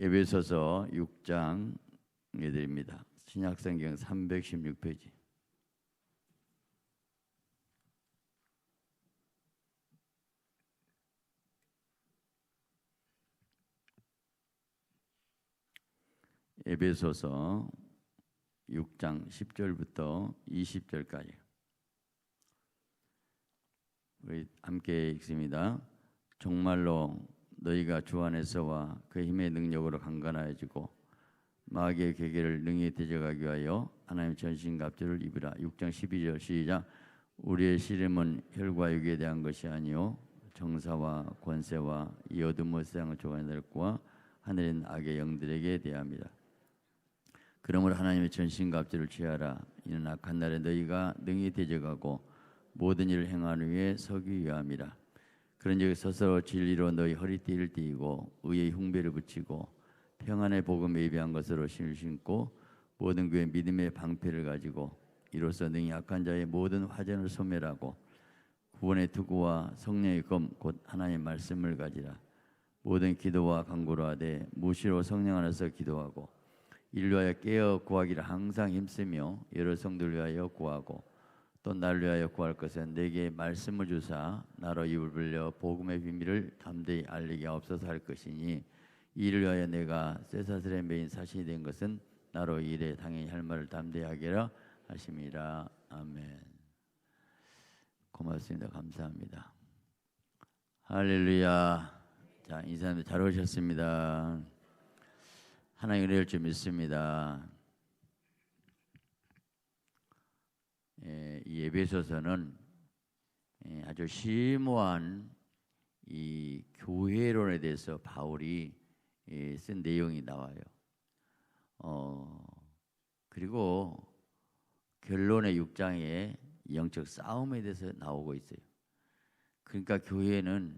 에베소서 6장 해드립니다. 신약성경 316페이지. 에베소서 6장 10절부터 20절까지 우리 함께 읽습니다. 정말로 너희가 주 안에서와 그 힘의 능력으로 강건하여지고 마귀의 계계를 능히 대적하기 위하여 하나님의 전신갑주를 입으라. 6장 12절 시작. 우리의 씨름은 혈과 육에 대한 것이 아니요 정사와 권세와 이 어둠의 세상의 조간들과 하늘에 있는 악의 영들에게 대합니다. 그러므로 하나님의 전신갑주를 취하라. 이는 악한 날에 너희가 능히 대적하고 모든 일을 행하는 위에 서기 위함이라. 그런즉 스스로 진리로 너희 허리띠를 띠고 의의 흉배를 붙이고 평안의 복음에 예비한 것으로 신을 신고 모든 교회 믿음의 방패를 가지고 이로써 능히 악한 자의 모든 화전을 소멸하고 구원의 투구와 성령의 검 곧 하나님의 말씀을 가지라. 모든 기도와 간구로 하되 무시로 성령 안에서 기도하고 이를 위하여 깨어 구하기를 항상 힘쓰며 여러 성도를 위하여 구하고 또 나를 위하여 구할 것은 내게 말씀을 주사 나로 입을 벌려 복음의 비밀을 담대히 알리게 없어서 할 것이니 이를 위하여 내가 쇠사슬의 메인 사신이 된 것은 나로 이 일에 당연히 할 말을 담대히 하기라 하심이라. 아멘. 고맙습니다. 감사합니다. 할렐루야. 자, 인사님들 잘 오셨습니다. 하나님 은혜를 좀 믿습니다. 이 에베소서는 아주 심오한 이 교회론에 대해서 바울이 쓴 내용이 나와요. 그리고 결론의 6장에 영적 싸움에 대해서 나오고 있어요. 그러니까 교회는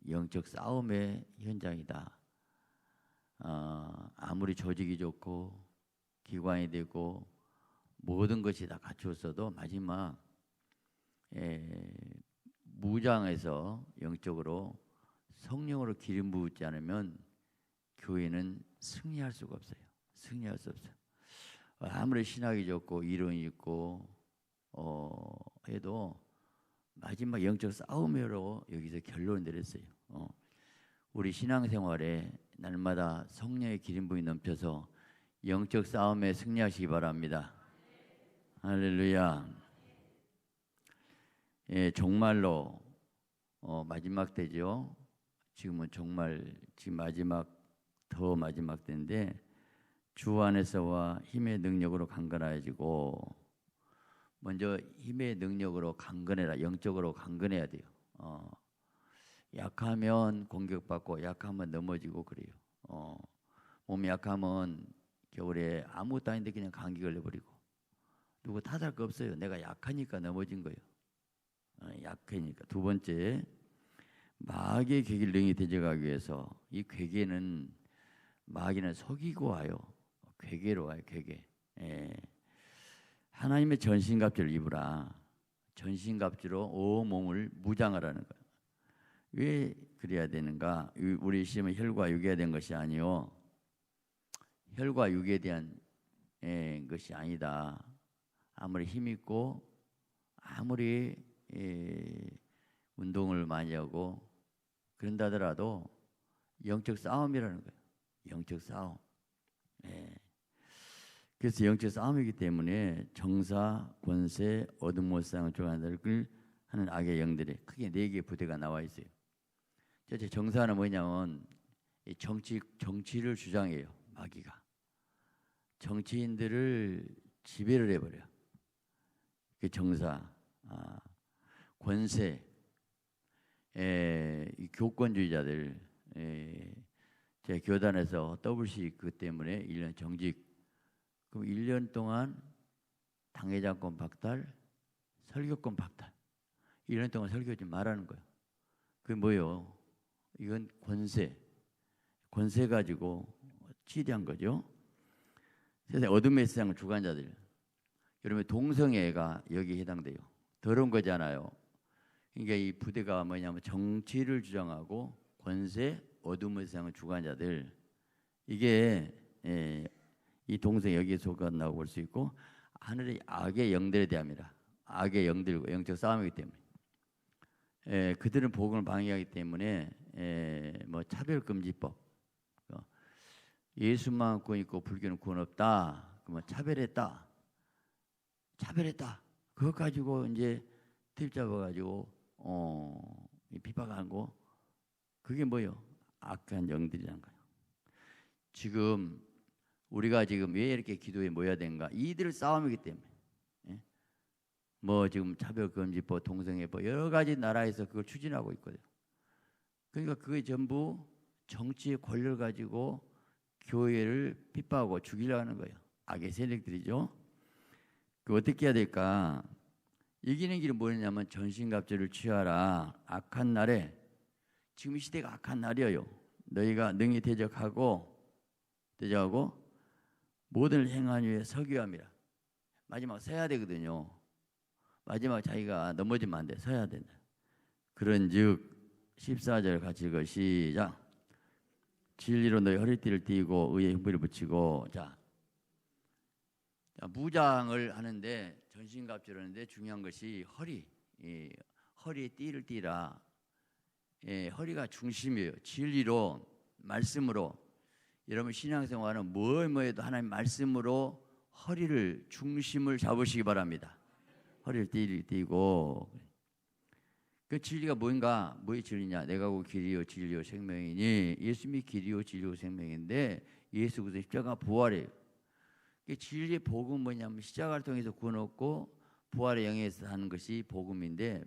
영적 싸움의 현장이다. 아무리 조직이 좋고 기관이 되고 모든 것이 다 갖추었어도 마지막 무장에서 영적으로 성령으로 기름 부지 않으면 교회는 승리할 수가 없어요. 승리할 수 없어요. 아무리 신학이 좋고 이론이 있고 해도 마지막 영적 싸움으로 여기서 결론을 내렸어요. 우리 신앙생활에 날마다 성령의 기름 부음이 넘쳐서 영적 싸움에 승리하시기 바랍니다. 할렐루야. 종말로 마지막 때죠. 지금은 정말 지금 더 마지막 때인데 주 안에서와 힘의 능력으로 강건하여지고 먼저 힘의 능력으로 강건해라. 영적으로 강건해야 돼요. 약하면 공격받고 약하면 넘어지고 그래요. 몸이 약하면 겨울에 아무것도 아닌데 그냥 감기 걸려버리고 누구 탓할 거 없어요. 내가 약하니까 넘어진 거예요. 약하니까. 두 번째, 마귀의 괴계를 능히 대적하기 위해서 이 괴계는 마귀는 속이고 와요. 괴계로 와요. 괴계. 하나님의 전신갑주를 입으라. 전신갑주로 온 몸을 무장하라는 거예요. 왜 그래야 되는가? 우리 시험은 혈과 육에 대한 것이 아니요 혈과 육에 대한 것이 아니다. 아무리 힘있고 아무리 운동을 많이 하고 그런다 하더라도 영적 싸움이라는 거예요. 영적 싸움. 그래서 영적 싸움이기 때문에 정사, 권세, 어둠의 세상을 조간을 하는 악의 영들이 크게 4개의 부대가 나와 있어요. 제 정사는 뭐냐면 정치를 주장해요. 마귀가 정치인들을 지배를 해버려요. 그 정사, 권세, 이 교권주의자들, 제 교단에서 WC 그 때문에 1년 정직, 그럼 1년 동안 당회장권 박탈, 설교권 박탈, 1년 동안 설교하지 말라는 거예요. 그게 뭐예요? 이건 권세 가지고 치리한 거죠. 세상 어둠의 세상 주관자들, 여러분 동성애가 여기에 해당돼요. 더러운 거잖아요. 그러니까 이 부대가 뭐냐면 정치를 주장하고 권세, 어둠의 세상의 주관자들, 이게 이 동생 여기에 속한다고 볼 수 있고, 하늘의 악의 영들에 대함이라. 악의 영들과 영적 싸움이기 때문에 그들은 복음을 방해하기 때문에 뭐 차별금지법, 예수만 구원 있고 불교는 구원 없다, 그러면 차별했다. 그것 가지고 이제 트집 잡아가지고 비박한 거, 그게 뭐예요? 악한 영들이란 거예요. 지금 우리가 지금 왜 이렇게 기도에 모여야 되는가? 이들 싸움이기 때문에. 뭐 지금 차별금지법, 동성애법 여러 가지 나라에서 그걸 추진하고 있거든요. 그러니까 그게 전부 정치의 권력을 가지고 교회를 핍박하고 죽이려고 하는 거예요. 악의 세력들이죠. 그 어떻게 해야 될까? 이기는 길은 뭐냐면 전신갑주를 취하라. 악한 날에, 지금 이 시대가 악한 날이에요. 너희가 능히 대적하고 모든 행한 후에 서기함이라. 마지막 서야 되거든요. 마지막 자기가 넘어지면 안 돼. 서야 된다. 그런즉 14절 같이 읽어. 시작. 진리로 너희 허리띠를 띠고 의의 흉부를 붙이고. 자, 무장을 하는데, 전신갑주를 하는데 중요한 것이 허리. 허리에 띠를 띠라. 허리가 중심이에요. 진리로, 말씀으로. 여러분 신앙생활은 뭐해도 하나님 말씀으로 허리를, 중심을 잡으시기 바랍니다. 허리를 띠고. 그 진리가 뭐인가? 뭐의 진리냐? 내가 그 길이요 진리요 생명이니. 예수님이 길이요 진리요 생명인데 예수 그리스도 십자가 부활이에요. 진리의 복음은 뭐냐면 십자가를 통해서 구원 얻고 부활의 영에서 하는 것이 복음인데,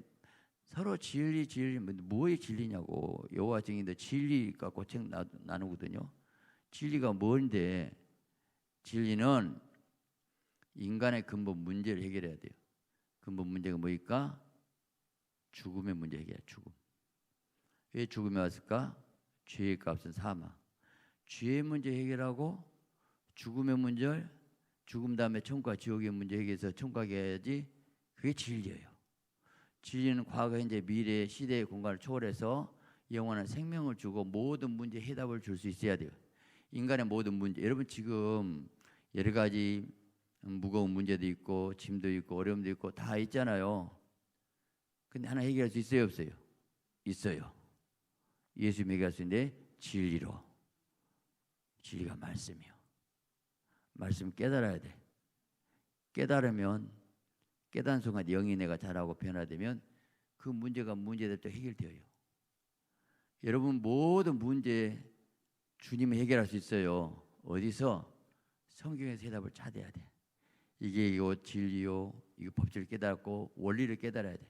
서로 진리 뭐의 진리냐고. 여호와 증인들 진리 갖고 책 나누거든요. 진리가 뭔데? 진리는 인간의 근본 문제를 해결해야 돼요. 근본 문제가 뭐일까? 죽음의 문제 해결해. 죽음. 왜 죽음이 왔을까? 죄의 값은 사망. 죄의 문제 해결하고 죽음의 문제, 죽음 다음에 천국과 지옥의 문제 해결해서 천국 가게 해야지. 그게 진리예요. 진리는 과거, 현재, 미래, 시대의 공간을 초월해서 영원한 생명을 주고 모든 문제 해답을 줄 수 있어야 돼요. 인간의 모든 문제, 여러분 지금 여러 가지 무거운 문제도 있고 짐도 있고 어려움도 있고 다 있잖아요. 근데 하나 해결할 수 있어요, 없어요? 있어요. 예수님이 해결할 수 있는데 진리로. 진리가 말씀이요. 말씀 깨달아야 돼. 깨달으면, 깨달은 순간 영이 내가 자라고 변화되면 그 문제가 문제될 때 해결돼요. 여러분 모든 문제 주님이 해결할 수 있어요. 어디서? 성경에서 해답을 찾아야 돼. 이게 이거 진리요, 이거 법칙을 깨닫고 원리를 깨달아야 돼.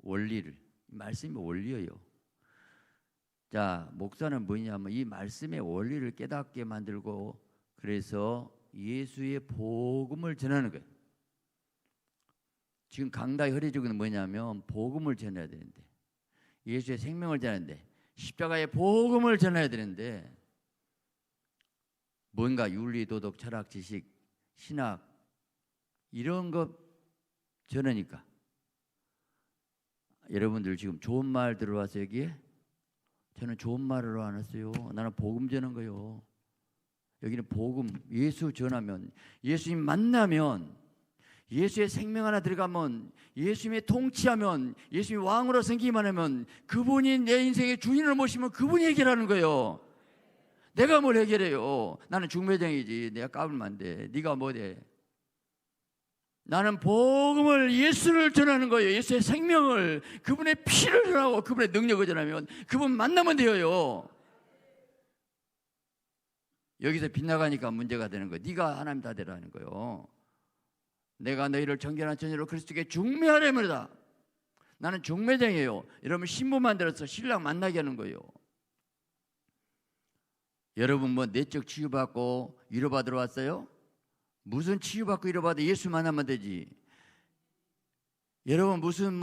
원리를. 말씀이 원리예요. 자, 목사는 뭐냐면 이 말씀의 원리를 깨닫게 만들고, 그래서 예수의 복음을 전하는 거예요. 지금 강다의 허리죽은 뭐냐면 복음을 전해야 되는데, 예수의 생명을 전하는데, 십자가의 복음을 전해야 되는데, 뭔가 윤리, 도덕, 철학, 지식, 신학 이런 것 전하니까. 여러분들 지금 좋은 말 들어와서 여기에? 저는 좋은 말을 안 왔어요. 나는 복음 전한 거요. 여기는 복음, 예수 전하면, 예수님 만나면, 예수의 생명 하나 들어가면, 예수님의 통치하면, 예수님이 왕으로 생기기만 하면, 그분이 내 인생의 주인을 모시면 그분이 해결하는 거예요. 내가 뭘 해결해요? 나는 중매장이지. 내가 까불면 안 돼. 네가 뭐 돼? 나는 복음을, 예수를 전하는 거예요. 예수의 생명을, 그분의 피를 전하고 그분의 능력을 전하면 그분 만나면 되어요. 여기서 빗나가니까 문제가 되는 거예요. 네가 하나님 다 되라는 거예요. 내가 너희를 정결한 처녀로 그리스도께 중매하려니이다. 나는 중매장이에요. 여러분 신부 만들어서 신랑 만나게 하는 거예요. 여러분 뭐 내적 치유받고 위로받으러 왔어요? 무슨 치유받고 위로받아? 예수 만나면 되지. 여러분 무슨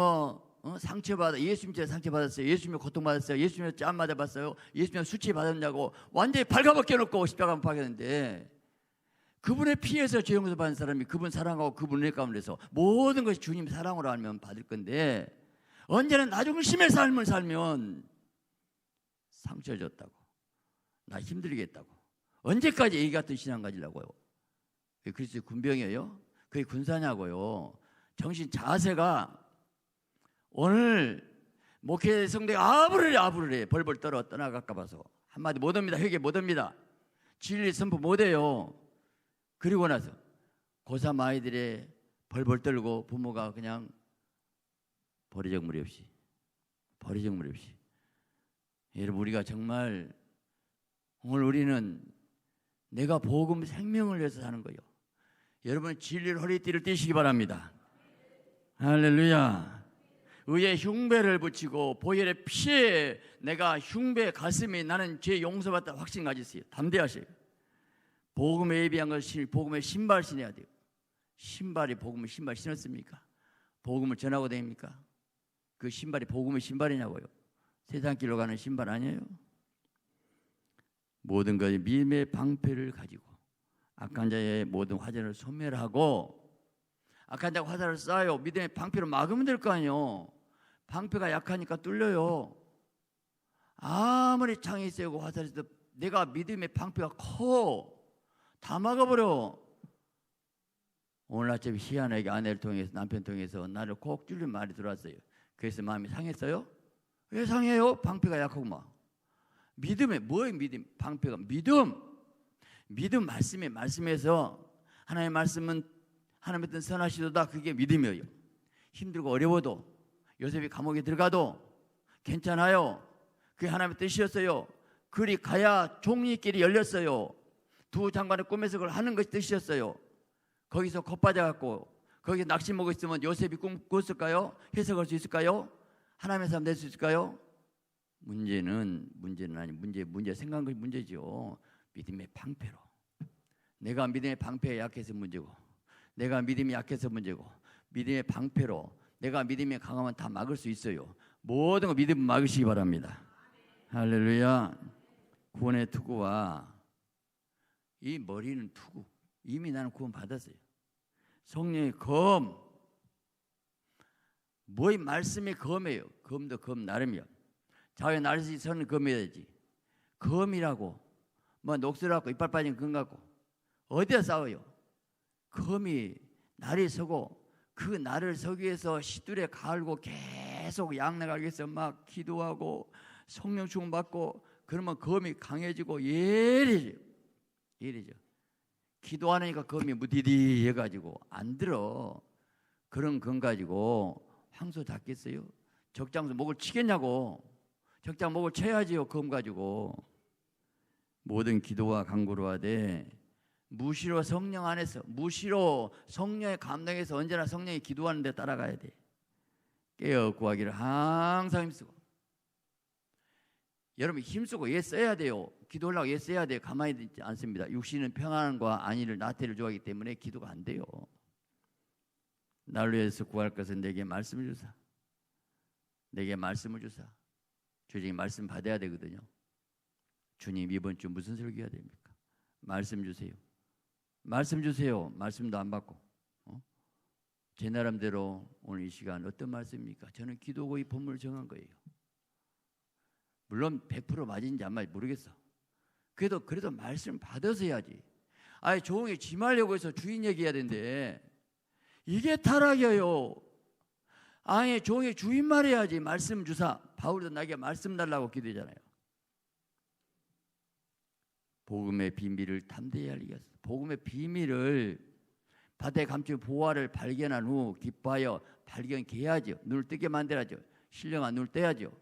상처받아? 예수님께 상처받았어요? 예수님께 고통받았어요? 예수님께 짬 맞아봤어요? 예수님께 수치받았냐고 완전히 발가벗겨놓고 십자가만 박였는데, 그분의 피에서 죄용서 받은 사람이 그분 사랑하고 그분 은혜 가운데서 모든 것이 주님 사랑으로 알면 받을 건데, 언제나 나중심의 삶을 살면 상처 줬다고, 나 힘들게 했다고. 언제까지 이 같은 신앙 가지려고요? 그게 그리스도의 군병이에요? 그게 군사냐고요? 정신 자세가 오늘 목회 성도가 아부르래 벌벌 떨어 떠나갈까 봐서 한마디 못 합니다. 회개 못 합니다. 진리 선포 못 해요. 그리고 나서 고3 아이들의 벌벌 떨고 부모가 그냥 버리적무리 없이 여러분, 우리가 정말 오늘 우리는 내가 복음 생명을 위해서 사는 거예요. 여러분, 진리를 허리띠를 띠시기 바랍니다. 할렐루야. 의에 흉배를 붙이고 보혈의 피에 내가 흉배 가슴에 나는 죄 용서받다 확신 가지세요. 담대하세요. 복음에 예비한 것을 복음의 신발 신어야 돼요. 신발이 복음의 신발 신었습니까? 복음을 전하고 다닙니까? 그 신발이 복음의 신발이냐고요? 세상 길로 가는 신발 아니에요? 모든 것이 믿음의 방패를 가지고 악한 자의 모든 화전을 소멸하고, 악한 자가 화살을 쏴요. 믿음의 방패로 막으면 될 거 아니에요. 방패가 약하니까 뚫려요. 아무리 창이 세고 화살이 세도 내가 믿음의 방패가 커, 다 막아버려. 오늘 아침에 희한하게 아내를 통해서, 남편 통해서 나를 꼭 뚫린 말이 들어왔어요. 그래서 마음이 상했어요? 왜 상해요? 방패가 약하고 막. 믿음에 뭐예요? 믿음 방패가 믿음 말씀에서 하나님의 말씀은 하나님의 뜻 선하시도다. 그게 믿음이에요. 힘들고 어려워도, 요셉이 감옥에 들어가도 괜찮아요. 그게 하나님의 뜻이었어요. 그리 가야 종리길이 열렸어요. 두 장관의 꿈에서 그걸 하는 것이 뜻이었어요. 거기서 겁빠져갖고 거기 낚시 먹고 있으면 요셉이 꿈 꿨을까요? 해석할 수 있을까요? 하나님의 사람 될 수 있을까요? 문제는 아니, 문제 생각한 것이 문제죠. 믿음의 방패로. 내가 믿음의 방패에 약해서 문제고, 내가 믿음이 약해서 문제고, 믿음의 방패로 내가 믿음이 강하면 다 막을 수 있어요. 모든 거 믿음 막으시기 바랍니다. 할렐루야. 구원의 투구와 이 머리는 투구. 이미 나는 구원 받았어요. 성령의 검, 뭐의 말씀의 검이에요. 검도 검 나름이요. 자기 날씨 서는 검이어야지. 검이라고 뭐 녹슬하고 이빨 빠진 검 같고 어디에 싸워요? 검이 날이 서고 그 날을 서기 위해서 시들에 갈고 계속 양내가기 위해서 막 기도하고 성령 충만 받고, 그러면 검이 강해지고 예리죠. 기도 안 하니까 검이 무디디 해가지고 안 들어. 그런 검 가지고 황소 잡겠어요? 적장소 목을 치겠냐고. 적장 목을 쳐야지요. 검 가지고. 모든 기도와 간구로 하되 무시로 성령 안에서, 무시로 성령의 감동에서 언제나 성령이 기도하는 데 따라가야 돼. 깨어 구하기를 항상 힘쓰고. 여러분 힘쓰고 예 써야 돼요. 기도하려고 예 써야 돼요. 가만히 있지 않습니다. 육신은 평안과 안위를 나태를 좋아하기 때문에 기도가 안 돼요. 나를 위해서 구할 것은 내게 말씀을 주사. 내게 말씀을 주사. 주님이 말씀 받아야 되거든요. 주님 이번 주 무슨 설교해야 됩니까? 말씀 주세요. 말씀 주세요. 말씀도 안 받고 제 나름대로 오늘 이 시간 어떤 말씀입니까? 저는 기도고 이 본문을 정한 거예요. 물론 100% 맞은지 안 맞은지 모르겠어. 그래도 말씀 받아서 해야지. 아니 조용히 짐하려고 해서 주인 얘기해야 되는데 이게 타락이에요. 아니 조용히 주인 말해야지. 말씀 주사. 바울도 나에게 말씀 달라고 기도했잖아요. 복음의 비밀을 담대히 알리겠어. 복음의 비밀을 바다에 감춘 보화를 발견한 후 기뻐하여 발견케 해야죠. 눈을 뜨게 만들어야죠. 신령한 눈을 떼야죠.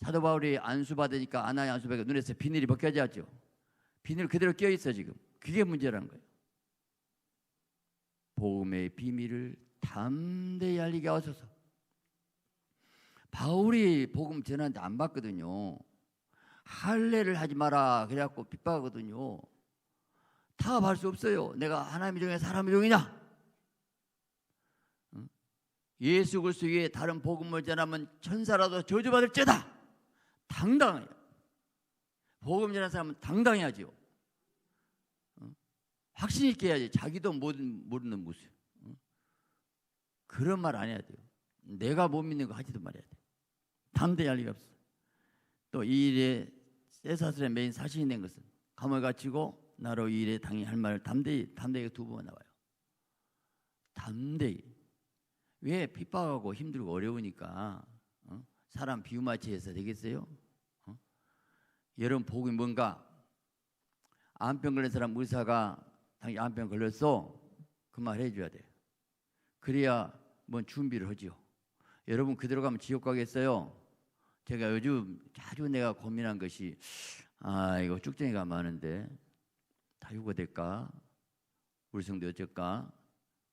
사도 바울이 안수받으니까 아나의 안수받으니까 눈에서 비늘이 벗겨졌죠. 비늘 그대로 껴있어 지금. 그게 문제라는 거예요. 복음의 비밀을 담대히 알리게 하소서. 바울이 복음 전하는데 안 받거든요. 할례를 하지 마라 그래갖고 핍박하거든요. 타협할 수 없어요. 내가 하나님의 종이냐 사람의 종이냐. 예수 그리스도 위에 다른 복음을 전하면 천사라도 저주받을지어다. 당당해요. 복음 전하는 사람은 당당해야죠. 확신 있게 해야지. 자기도 모르는 모습. 그런 말 안 해야 돼요. 내가 못 믿는 거 하지도 말아야 돼. 담대히 할 리가 없어. 또 이 일에 쇠사슬에 매인 사신이 된 것은 감을 갇히고 나로 이 일에 당연히 할 말을 담대히 두 번 나와요. 담대히. 왜? 핍박하고 힘들고 어려우니까. 사람 비유마치해서 되겠어요? 여러분 복이 뭔가? 암병 걸린 사람 의사가 당연히 암병 걸렸어, 그 말 해줘야 돼요. 그래야 뭔 준비를 하지요. 여러분 그대로 가면 지옥 가겠어요? 제가 요즘 자주 내가 고민한 것이, 이거 쭉정이가 많은데 다 유고될까? 우리 성도 어쩔까?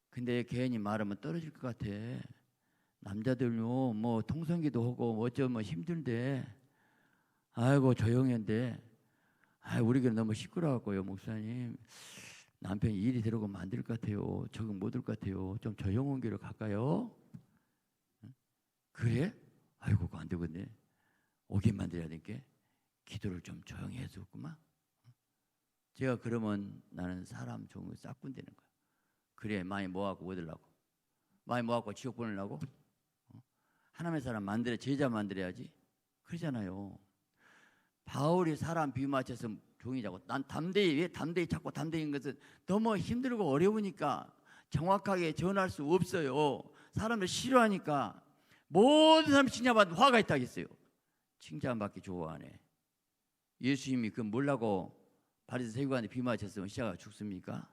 근데 괜히 말하면 떨어질 것 같아. 남자들요 뭐 통성기도 하고 뭐 어쩌면 힘든데, 아이고 조용한데, 우리 교회 너무 시끄러워갖고요 목사님, 남편이 일이 들어가면 안 될 것 같아요. 적응 못 할 것 같아요. 좀 조용한 길로 갈까요? 그래? 아이고 그거 안 되겠네. 오게 만들어야 되니까 기도를 좀 조용히 해줬구만. 제가 그러면 나는 사람 좋은 거 싹군 되는 거야. 그래 많이 모아갖고 얻으려고, 많이 모아갖고 지옥 보내려고. 하나님의 사람 만들어, 제자 만들어야지. 그러잖아요. 바울이 사람 비유 맞춰서 종이 자고, 난 담대히, 왜 담대히 찾고 담대히인 것은 너무 힘들고 어려우니까 정확하게 전할 수 없어요. 사람을 싫어하니까. 모든 사람이 칭찬받는 화가 있다 했어요. 칭찬받기 좋아하네. 예수님이 그 뭐라고 바리새 세리관한테 비유 맞췄으면 시자가 죽습니까?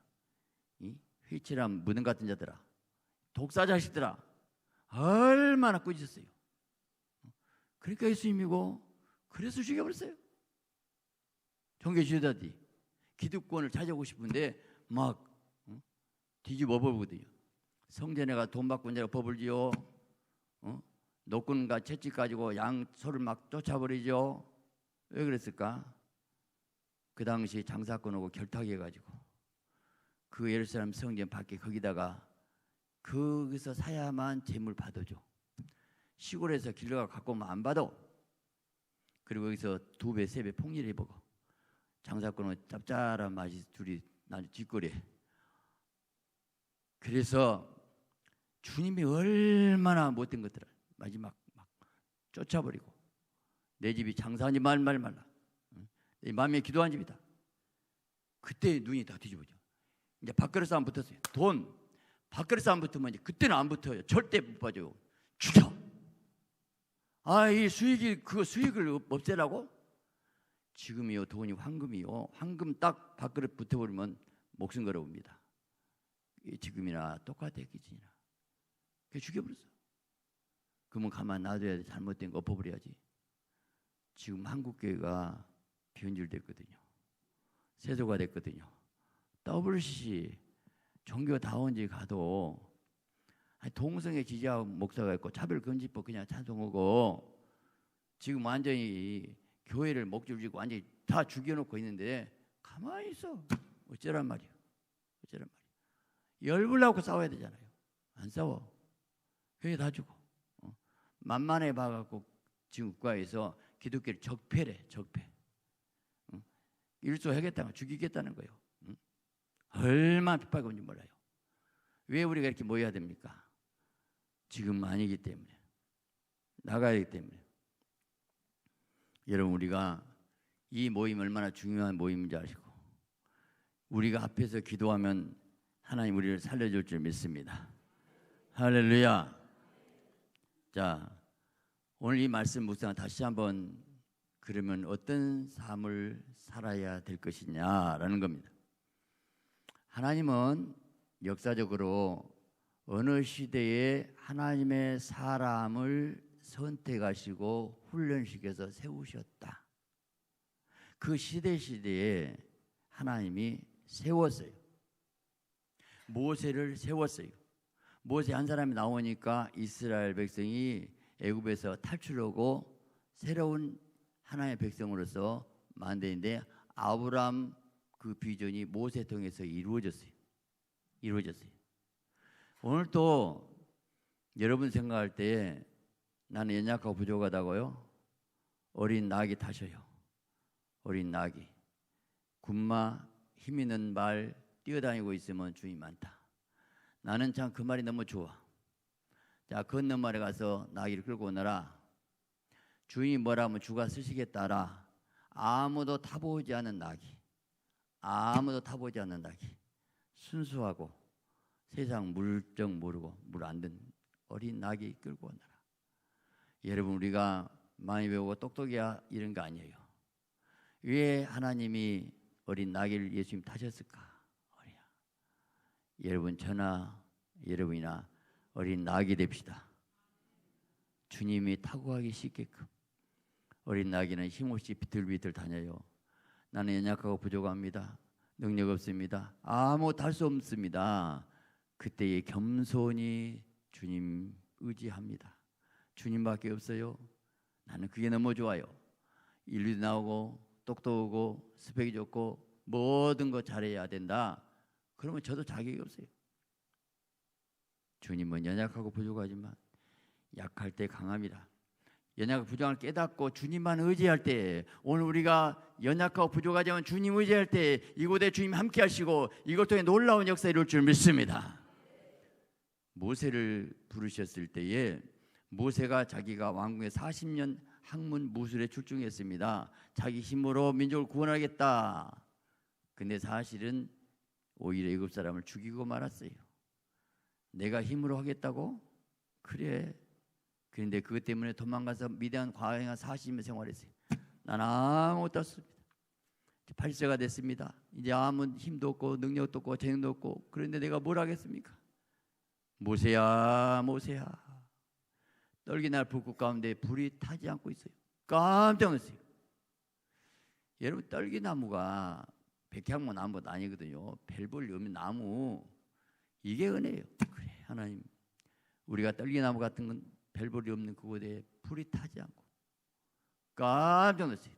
이 휘칠한 무덤 같은 자들아, 독사 자식들아, 얼마나 꾸짖었어요. 그러니까 예수님이고, 그래서 죽여버렸어요. 종교 지도자들이 기득권을 찾아오고 싶은데 막 뒤집어 버리거든요. 성전에가 돈 받고 이제 법을 지어, 노끈과 채찍 가지고 양 소를 막 쫓아버리죠. 왜 그랬을까? 그 당시 장사건 오고 결탁해가지고 그 예루살렘 성전 밖에 거기다가 거기서 사야만 재물 받아줘. 시골에서 길러가 갖고 오면 안 받아. 그리고 여기서 2배, 3배 폭리를 해보고, 장사꾼은 짭짤한 맛이 둘이 나중에 뒷거리에. 그래서 주님이 얼마나 못된 것들을 마지막 막 쫓아버리고, 내 집이 장사하니 말라. 내 마음에 기도한 집이다. 그때 눈이 다 뒤집어져. 이제 밥그릇 싸움 붙었어요. 돈 밥그릇 싸움 붙으면 이제 그때는 안 붙어요. 절대 못 빠져요. 죽여. 이 수익이, 그거 수익을 없애라고? 지금이요 돈이 황금이요. 황금 딱 밥그릇 붙어버리면 목숨 걸어옵니다. 지금이나 똑같아, 기진이나. 그게 죽여버렸어. 그러면 가만 놔둬야 돼. 잘못된 거 엎어버려야지. 지금 한국교회가 변질됐거든요. 세조가 됐거든요. WCC 종교다원지 가도 동성애 지지하고 목사가 있고 차별금지법 그냥 찬송하고, 지금 완전히 교회를 목줄 쥐고 완전히 다 죽여놓고 있는데 가만히 있어. 어쩌란 말이야. 열불나고 싸워야 되잖아요. 안 싸워. 교회 다 죽어. 만만해 봐갖고 지금 국가에서 기독교를 적폐래. 적폐. 일소하겠다는, 죽이겠다는 거예요. 얼마나 핍박인지 몰라요. 왜 우리가 이렇게 모여야 됩니까? 지금 아니기 때문에, 나가야 하기 때문에. 여러분, 우리가 이 모임 얼마나 중요한 모임인지 아시고, 우리가 앞에서 기도하면 하나님 우리를 살려줄 줄 믿습니다. 할렐루야. 자, 오늘 이 말씀 묵상 다시 한번, 그러면 어떤 삶을 살아야 될 것이냐라는 겁니다. 하나님은 역사적으로 어느 시대에 하나님의 사람을 선택하시고 훈련시켜서 세우셨다. 그 시대에 하나님이 세웠어요. 모세를 세웠어요. 모세 한 사람이 나오니까 이스라엘 백성이 애굽에서 탈출하고 새로운 하나님의 백성으로서 만드는데, 아브람 그 비전이 모세 통해서 이루어졌어요. 오늘 또 여러분 생각할 때 나는 연약하고 부족하다고요? 어린 낙이 타셔요. 어린 낙이 군마 힘 있는 말 뛰어다니고 있으면 주인 많다. 나는 참 그 말이 너무 좋아. 자, 건너말에 가서 나귀를 끌고 오너라. 주인이 뭐라면 주가 쓰시겠다라. 아무도 타보지 않은 낙이, 아무도 타보지 않는 낙이, 순수하고 세상 물정 모르고 물 안 든 어린 낙이 끌고 온다라. 여러분, 우리가 많이 배우고 똑똑해야 이런 거 아니에요. 왜 하나님이 어린 낙을 예수님 타셨을까? 여러분, 저나 여러분이나 어린 낙이 됩시다. 주님이 타고 가기 쉽게끔. 어린 낙이는 힘없이 비틀비틀 다녀요. 나는 연약하고 부족합니다. 능력 없습니다. 아무것도 할 수 없습니다. 그때에 겸손히 주님 의지합니다. 주님밖에 없어요. 나는 그게 너무 좋아요. 인류도 나오고 똑똑하고 스펙이 좋고 모든 거 잘해야 된다. 그러면 저도 자격이 없어요. 주님은 연약하고 부족하지만 약할 때 강합니다. 연약하고 부족함을 깨닫고 주님만 의지할 때, 오늘 우리가 연약하고 부족하지만 주님 의지할 때 이곳에 주님 함께 하시고 이것 통해 놀라운 역사 이룰 줄 믿습니다. 모세를 부르셨을 때에 모세가 자기가 왕궁에 40년 학문 무술에 출중했습니다. 자기 힘으로 민족을 구원하겠다. 근데 사실은 오히려 애굽 사람을 죽이고 말았어요. 내가 힘으로 하겠다고? 그래. 그런데 그것 때문에 도망가서 미디안 과거에 40년 생활했어요. 난 아무것도 없습니다. 80세가 됐습니다. 이제 아무 힘도 없고 능력도 없고 재능도 없고, 그런데 내가 뭘 하겠습니까? 모세야, 모세야. 떨기날 불꽃 가운데 불이 타지 않고 있어요. 깜짝 놀랐어요. 여러분, 떨기나무가 백향목 나무도 아니거든요. 별 볼일 없는 나무. 이게 은혜예요. 그래, 하나님, 우리가 떨기나무 같은 건 별 볼일 없는 그곳에 불이 타지 않고 깜짝 놀랐어요.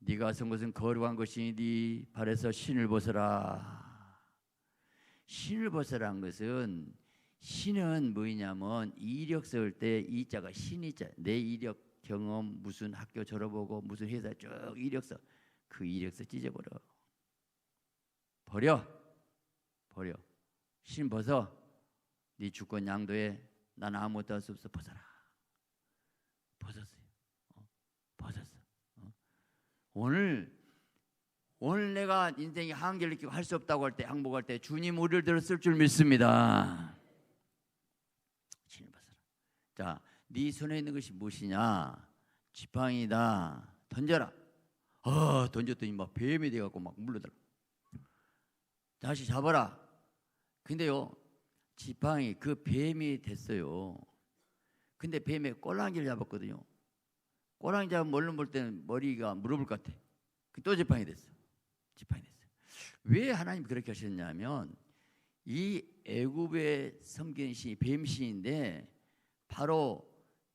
네가 쓴 것은 거룩한 것이니 네 발에서 신을 벗어라. 신을 벗어라는 것은, 신은 뭐냐면 이력 쓸 때 이자가 신이자, 내 이력, 경험, 무슨 학교 졸업하고 무슨 회사 쭉 이력서, 그 이력서 찢어버려. 버려. 신 벗어. 네 주권 양도에 난 아무것도 할 수 없어. 벗어라. 벗었어요. 벗었어. 오늘 내가 인생에 한계를 느끼고 할 수 없다고 할 때, 항복할 때 주님 우리를 들었을 줄 믿습니다. 신을 벗어라. 자, 네 손에 있는 것이 무엇이냐? 지팡이다. 던져라. 던졌더니 막 뱀이 돼갖고 막 물러들어. 다시 잡아라. 근데요, 지팡이, 그 뱀이 됐어요. 근데 뱀의 꼴랑이를 잡았거든요. 꼴랑이 잡으면 멀른 볼 때는 머리가 물어볼 것 같아. 또 지팡이 됐어. 왜 하나님 그렇게 하셨냐면, 이 애굽에 섬기는 신이 뱀신인데, 바로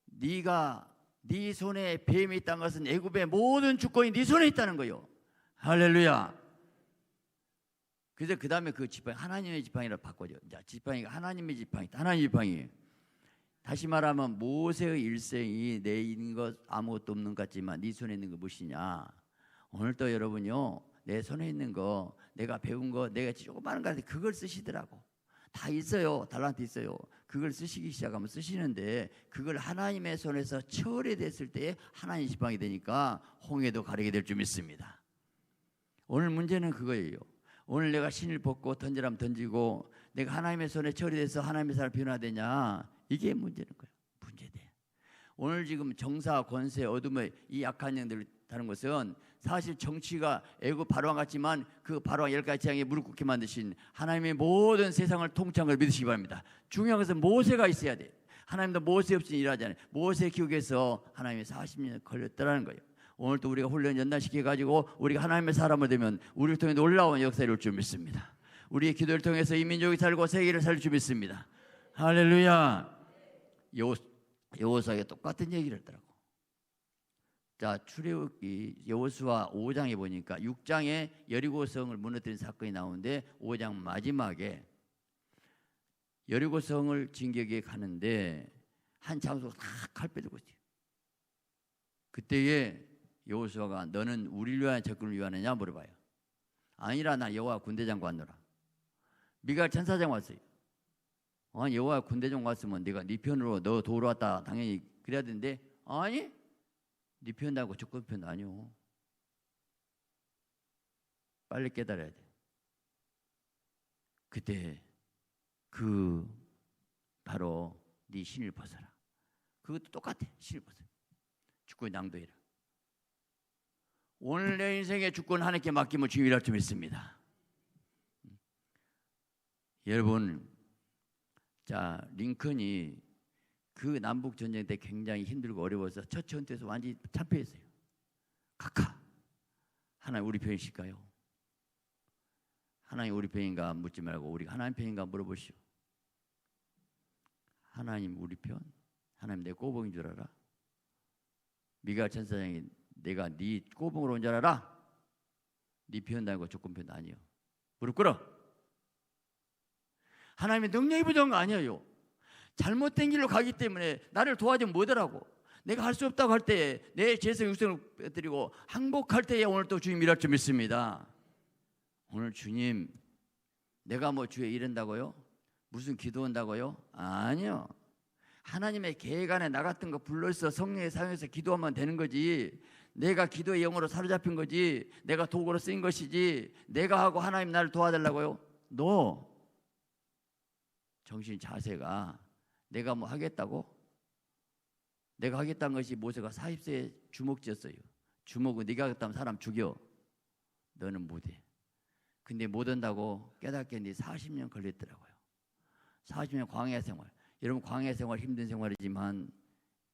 네가 네 손에 뱀이 있다는 것은 애굽의 모든 주권이 네 손에 있다는 거예요. 할렐루야. 그래서 그 다음에 그 지팡이 하나님의 지팡이라고 바꿔줘. 자, 지팡이가 하나님의 지팡이다. 하나님의 지팡이. 다시 말하면 모세의 일생이 내 있는 것 아무것도 없는 것 같지만 네 손에 있는 거 무엇이냐? 오늘도 여러분요, 내 손에 있는 거, 내가 배운 거, 내가 조그마한 거 같은데 그걸 쓰시더라고. 다 있어요. 달란트 있어요. 그걸 쓰시기 시작하면 쓰시는데, 그걸 하나님의 손에서 처리됐을 때 하나님 지팡이 되니까 홍해도 가리게 될 줄 믿습니다. 오늘 문제는 그거예요. 오늘 내가 신을 벗고 던지라면 던지고, 내가 하나님의 손에 처리돼서 하나님의 사람을 변화되냐? 이게 문제는 거예요. 문제돼. 오늘 지금 정사, 권세, 어둠의 이 악한 영들을 다는 것은, 사실 정치가 애굽 바로왕 같지만 그 바로왕 10가지 재앙에 무릎 꿇게 만드신 하나님의 모든 세상을 통치한 걸 믿으시기 바랍니다. 중요한 것은 모세가 있어야 돼. 하나님도 모세 없이는 일하지 않아요. 모세 기억에서 하나님의 40년 걸렸다라는 거예요. 오늘 또 우리가 훈련 연단시켜가지고 우리가 하나님의 사람을 되면 우리를 통해 놀라운 역사를 이룰 줄 믿습니다. 우리의 기도를 통해서 이 민족이 살고 세계를 살릴 줄 믿습니다. 할렐루야. 여호수아에게 똑같은 얘기를 했더라고. 자, 출애굽기 여호수아 5장에 보니까 6장에 여리고성을 무너뜨린 사건이 나오는데 5장 마지막에 여리고성을 진격해 가는데 한 장소가 다 칼 빼들고 있어요. 그때에 여호수아가 너는 우리를 위한 적군을 위하느냐 물어봐요. 아니라 나 여호와 군대장 관노라. 미가엘 천사장 왔어요. 여호와 군대장 왔으면 내가 네 편으로 너 도우러 왔다 당연히 그래야 되는데, 아니 네 편도 조건 편도 아니오. 빨리 깨달아야 돼. 그때 바로 네 신을 벗어라. 그것도 똑같아. 신을 벗어. 주권을 낭도해라. 오늘 내 인생의 주권 하나님께 맡기면 주님이라 좀 있습니다. 여러분, 자, 링컨이 그 남북 전쟁 때 굉장히 힘들고 어려워서 첫 전투에서 완전히 참패했어요. 각하, 하나님 우리 편이실까요? 하나님 우리 편인가 묻지 말고 우리가 하나님 편인가 물어보시오. 하나님 우리 편? 하나님 내 꼬봉인 줄 알아? 미가 천사장이 내가 네 꼬봉으로 온 줄 알아? 네 편도 아니고 조건 편도 아니에요. 무릎 꿇어. 하나님의 능력이 부족한 거 아니에요. 잘못된 길로 가기 때문에 나를 도와주면 뭐더라고. 내가 할 수 없다고 할 때에 내 재성 육성을 빼뜨리고 항복할 때에 오늘 또 주님 일할 줄 믿습니다. 오늘 주님 내가 뭐 주에 이른다고요? 무슨 기도한다고요? 아니요. 하나님의 계획 안에 나 같은 거 불러서 성령의 사용해서 기도하면 되는 거지. 내가 기도의 영으로 사로잡힌 거지. 내가 도구로 쓰인 것이지. 내가 하고 하나님 나를 도와달라고요? 너 정신 자세가 내가 뭐 하겠다고? 내가 하겠다는 것이 모세가 40세에 주먹쥐었어요. 주먹은 네가 하겠다면 사람 죽여. 너는 못해. 근데 못한다고 깨닫게 네 40년 걸렸더라고요. 40년 광야 생활. 여러분 광야 생활 힘든 생활이지만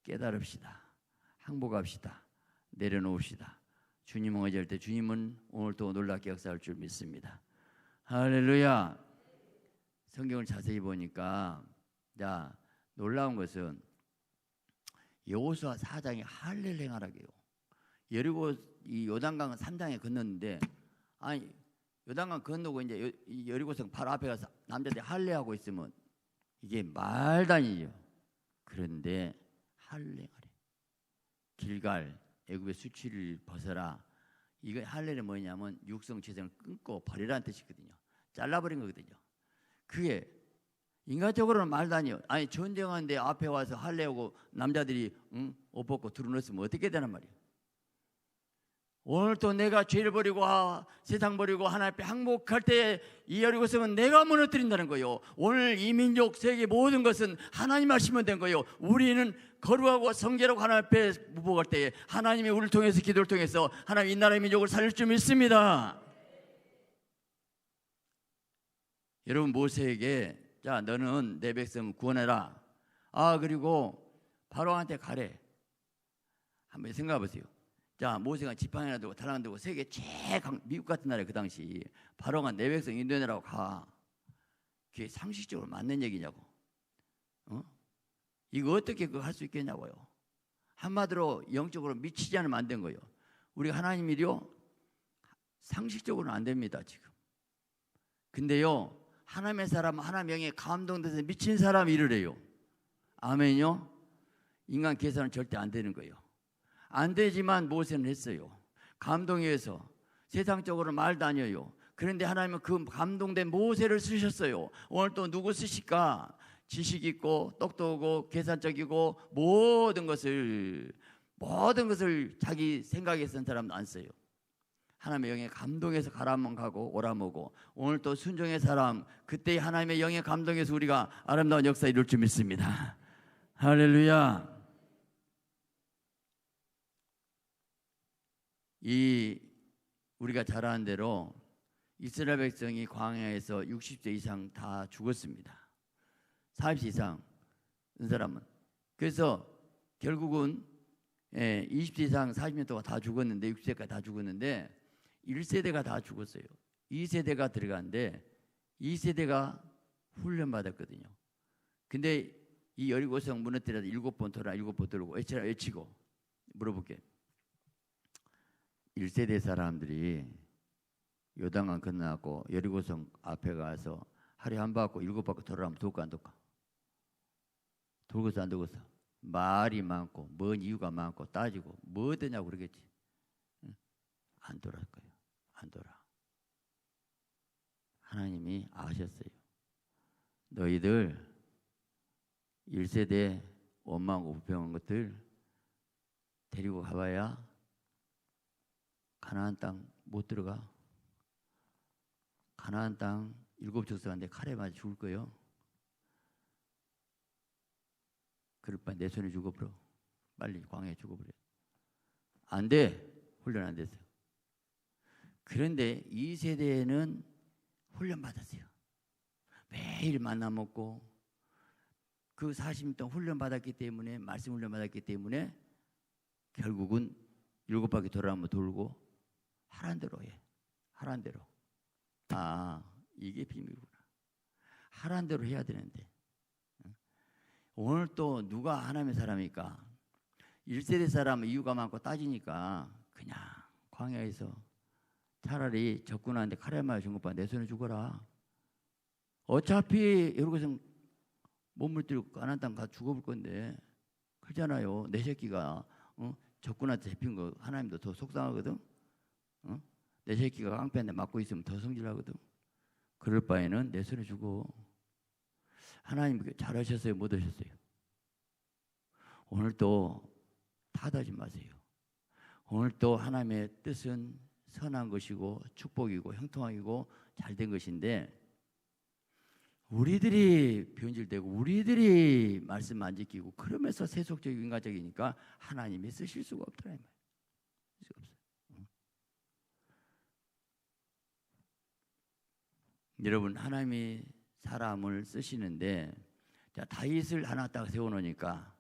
깨달읍시다. 항복합시다. 내려놓읍시다. 주님을 의지할 때 주님은 오늘 또 놀랍게 역사할 줄 믿습니다. 할렐루야. 성경을 자세히 보니까 자 놀라운 것은 여호수아 4장에 할례를 행하라고요. 여리고 이 요단강은 3장에 건넜는데 아니 요단강 건너고 이제 여리고성 바로 앞에 가서 남자들이 할례하고 있으면 이게 말도 아니죠. 그런데 할례하래. 길갈 애굽의 수치를 벗어라. 이거 할례는 뭐냐면 육성 재성을 끊고 버리라는 뜻이거든요. 잘라버린 거거든요. 그게 인간적으로는 말도 아니에요. 아니 전쟁하는데 앞에 와서 할례하고 남자들이 옷 벗고 두루누으면 어떻게 되란 말이에요. 오늘 또 내가 죄를 버리고 세상 버리고 하나님 앞에 항복할 때 이 여리고성은 내가 무너뜨린다는 거예요. 오늘 이 민족 세계 모든 것은 하나님 하시면 된 거예요. 우리는 거룩하고 성결하고 하나님 앞에 무복할 때에 하나님이 우리를 통해서 기도를 통해서 하나님 이 나라의 민족을 살릴 줄 믿습니다. 여러분 모세에게 자 너는 내 백성 구원해라. 그리고 바로한테 가래. 한번 생각해 보세요. 자 모세가 지팡이 하나 들고 다리 하나 들고 세계 제일 미국 같은 나라에 그 당시 바로가 내 백성 인도해내라고 가. 그게 상식적으로 맞는 얘기냐고. 이거 어떻게 그거 할 수 있겠냐고요. 한마디로 영적으로 미치지 않으면 안 된 거예요. 우리가 하나님이요 상식적으로는 안 됩니다 지금. 근데요 하나님의 사람 하나님 영에 감동돼서 미친 사람 이르래요. 아멘요. 인간 계산은 절대 안 되는 거예요. 안 되지만 모세는 했어요. 감동해서 세상적으로 말도 아니에요. 그런데 하나님은 그 감동된 모세를 쓰셨어요. 오늘 또 누구 쓰실까? 지식 있고 똑똑하고 계산적이고 모든 것을 자기 생각에 쓴 사람은 안 써요. 하나님의 영에 감동해서 가라면 가고 오라면 오고 오늘 또 순종의 사람 그때 하나님의 영에 감동해서 우리가 아름다운 역사 이룰 줄 믿습니다. 할렐루야. 우리가 잘 아는 대로 이스라엘 백성이 광야에서 60세 이상 다 죽었습니다. 40세 이상 은 사람은. 그래서 결국은 20세 이상 40년 동안 다 죽었는데 60세까지 다 죽었는데 1세대가 다 죽었어요. 2세대가 들어갔는데 2세대가 훈련받았거든요. 근데 이 여리고성 무너뜨려서 7번 돌아 7번 돌고 외치고 물어볼게. 1세대 사람들이 요단강 건너고 여리고성 앞에 가서 하루에 한 바퀴 7바퀴 돌아가면 돌까 안 돌까? 돌고서 안 돌고서 말이 많고 뭔 이유가 많고 따지고 뭐 되냐고 그러겠지. 안 돌아갈 거예요. 안 돌아. 하나님이 아셨어요. 너희들 1세대 원망하고 불평한 것들 데리고 가봐야 가나안 땅 못 들어가. 가나안 땅 7 족속한테 칼에 맞아 죽을 거예요. 그럴 바에 내 손에 죽어버려. 빨리 광야에 죽어버려. 안 돼. 훈련 안 됐어요. 그런데 이 세대에는 훈련 받았어요. 매일 만나 먹고 그 40년 동안 훈련 받았기 때문에, 말씀 훈련 받았기 때문에 결국은 7바퀴 돌아가면 돌고 하란 대로 해. 하란 대로. 아, 이게 비밀이구나. 하란 대로 해야 되는데. 오늘 또 누가 하나님의 사람이니까 1세대 사람은 이유가 많고 따지니까 그냥 광야에서 차라리 적군한테 칼에 맞아 죽은 것보다 내 손에 죽어라. 어차피 여기서 몸을 들고 가나안 땅 가 죽어볼 건데 그렇잖아요. 내 새끼가 적군한테 잡힌 거 하나님도 더 속상하거든. 내 새끼가 깡패한테 맞고 있으면 더 성질나거든. 그럴 바에는 내 손에 죽어. 하나님 잘하셨어요? 못 하셨어요? 오늘도 탓하지 마세요. 오늘도 하나님의 뜻은 선한 것이고 축복이고 형통하고 잘된 것인데 우리들이 변질되고 우리들이 말씀 안 지키고 그러면서 세속적이고 인간적이니까 하나님이 쓰실 수가 없더라 이 말이에요. 쓸 수가 없어요. 여러분, 하나님이 사람을 쓰시는데 자, 다윗을 하나 딱 세워놓으니까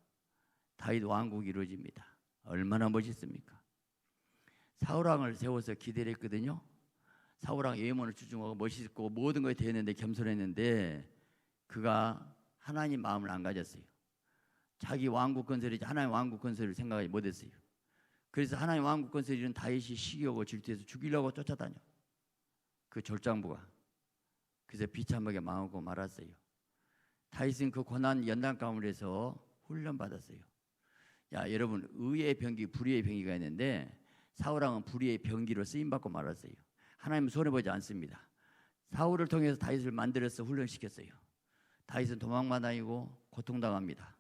다윗 왕국이 이루어집니다. 얼마나 멋있습니까? 사울왕을 세워서 기대를 했거든요. 사울왕 예문을 추중하고 멋있고 모든 것이 되었는데 겸손했는데 그가 하나님 마음을 안 가졌어요. 자기 왕국 건설이지 하나님 왕국 건설을 생각하지 못했어요. 그래서 하나님 왕국 건설을 이룬 다윗이 시기하고 질투해서 죽이려고 쫓아다녀. 그 졸장부가. 그래서 비참하게 망하고 말았어요. 다윗은 그 고난 연단 가운데서 훈련받았어요. 야, 여러분, 의의 병기, 불의의 병기가 있는데 사울왕은 불의의 병기로 쓰임받고 말았어요. 하나님은 손해보지 않습니다. 사울을 통해서 다윗을 만들어서 훈련시켰어요. 다윗은 도망만 다니고 고통당합니다.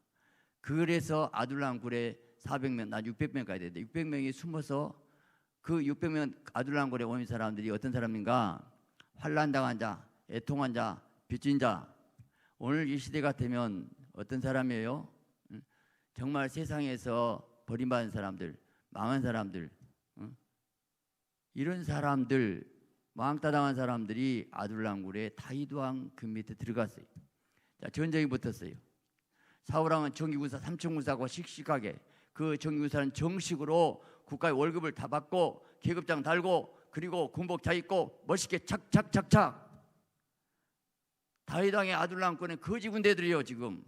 그래서 아둘람 굴에 400명, 난 600명 가야 되는데 600명이 숨어서 그 600명 아둘람 굴에 온 사람들이 어떤 사람인가? 환난당한 자, 애통한 자, 빚진 자. 오늘 이 시대 같으면 어떤 사람이에요? 정말 세상에서 버림받은 사람들, 망한 사람들, 이런 사람들, 왕따당한 사람들이 아둘람굴에 다윗 왕 그 밑에 들어갔어요. 자, 전쟁이 붙었어요. 사울왕은 정기군사, 삼천군사하고 씩씩하게 그 정기군사는 정식으로 국가의 월급을 다 받고 계급장 달고 그리고 군복 다 입고 멋있게 착착착착. 다윗 왕의 아둘람군에 거지 군대들이요 지금.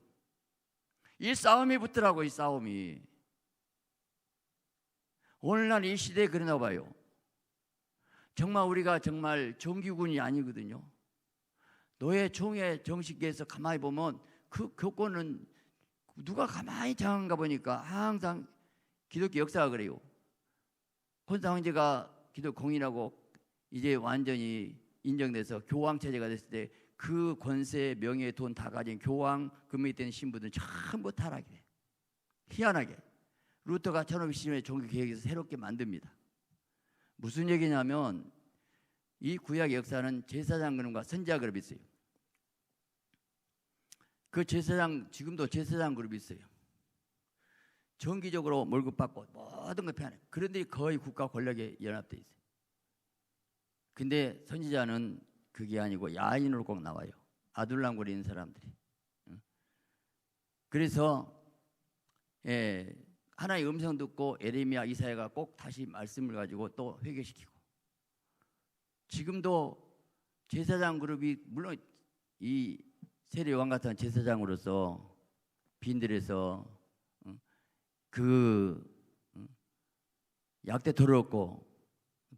이 싸움이 붙더라고. 이 싸움이. 오늘날 이 시대에 그러나 봐요. 정말 우리가 정말 정규군이 아니거든요. 노예 총회 정식에서 가만히 보면 그 교권은 누가 가만히 장한가 보니까 항상 기독교 역사가 그래요. 혼사 황제가 기독 공인하고 이제 완전히 인정돼서 교황 체제가 됐을 때 그 권세, 명예, 돈 다 가진 교황 그 밑에 있는 신부들은 전부 타락해. 희한하게 루터가 1510년에 종교 계획에서 새롭게 만듭니다. 무슨 얘기냐면 이 구약 역사는 제사장 그룹과 선지자 그룹이 있어요. 그 제사장, 지금도 제사장 그룹이 있어요. 정기적으로 월급 받고 모든 걸 편해. 그런데 거의 국가 권력에 연합되어 있어요. 근데 선지자는 그게 아니고 야인으로 꼭 나와요. 아둘람굴에 있는 사람들이. 그래서 하나의 음성 듣고 에레미야, 이사야가 꼭 다시 말씀을 가지고 또 회개시키고. 지금도 제사장 그룹이 물론 이 세례요한 같은 제사장으로서 빈들에서 그 약대 더럽고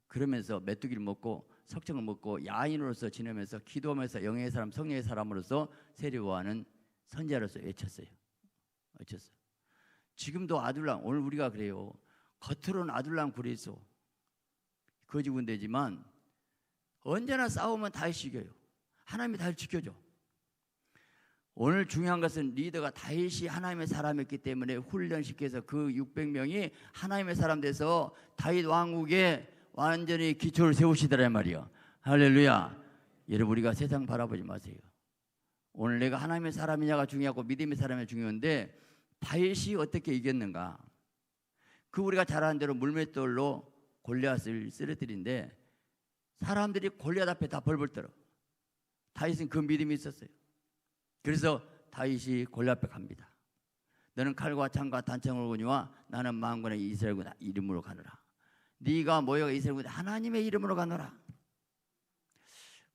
그러면서 메뚜기를 먹고 석청을 먹고 야인으로서 지내면서 기도하면서 영의 사람, 성령의 사람으로서 세례요한은 선지자로서 외쳤어요. 지금도 아둘람, 오늘 우리가 그래요. 겉으로는 아둘람 굴에 있어. 거지 군대지만 언제나 싸우면 다윗이 이겨요. 하나님이 다윗 지켜줘. 오늘 중요한 것은 리더가 다윗이 하나님의 사람이었기 때문에 훈련시켜서 그 600명이 하나님의 사람 돼서 다윗 왕국에 완전히 기초를 세우시더란 말이요. 할렐루야. 여러분, 우리가 세상 바라보지 마세요. 오늘 내가 하나님의 사람이냐가 중요하고 믿음의 사람이 중요한데, 다윗이 어떻게 이겼는가? 그 우리가 잘 아는 대로 물맷돌로 골리앗을 쓰러뜨린데 사람들이 골리앗 앞에 다 벌벌 떨어. 다윗은 그 믿음이 있었어요. 그래서 다윗이 골리앗 앞에 갑니다. 너는 칼과 창과 단창을 오거니와 나는 만군의 이스라엘 이름으로 가노라. 네가 모여가 이스라엘 하나님의 이름으로 가노라.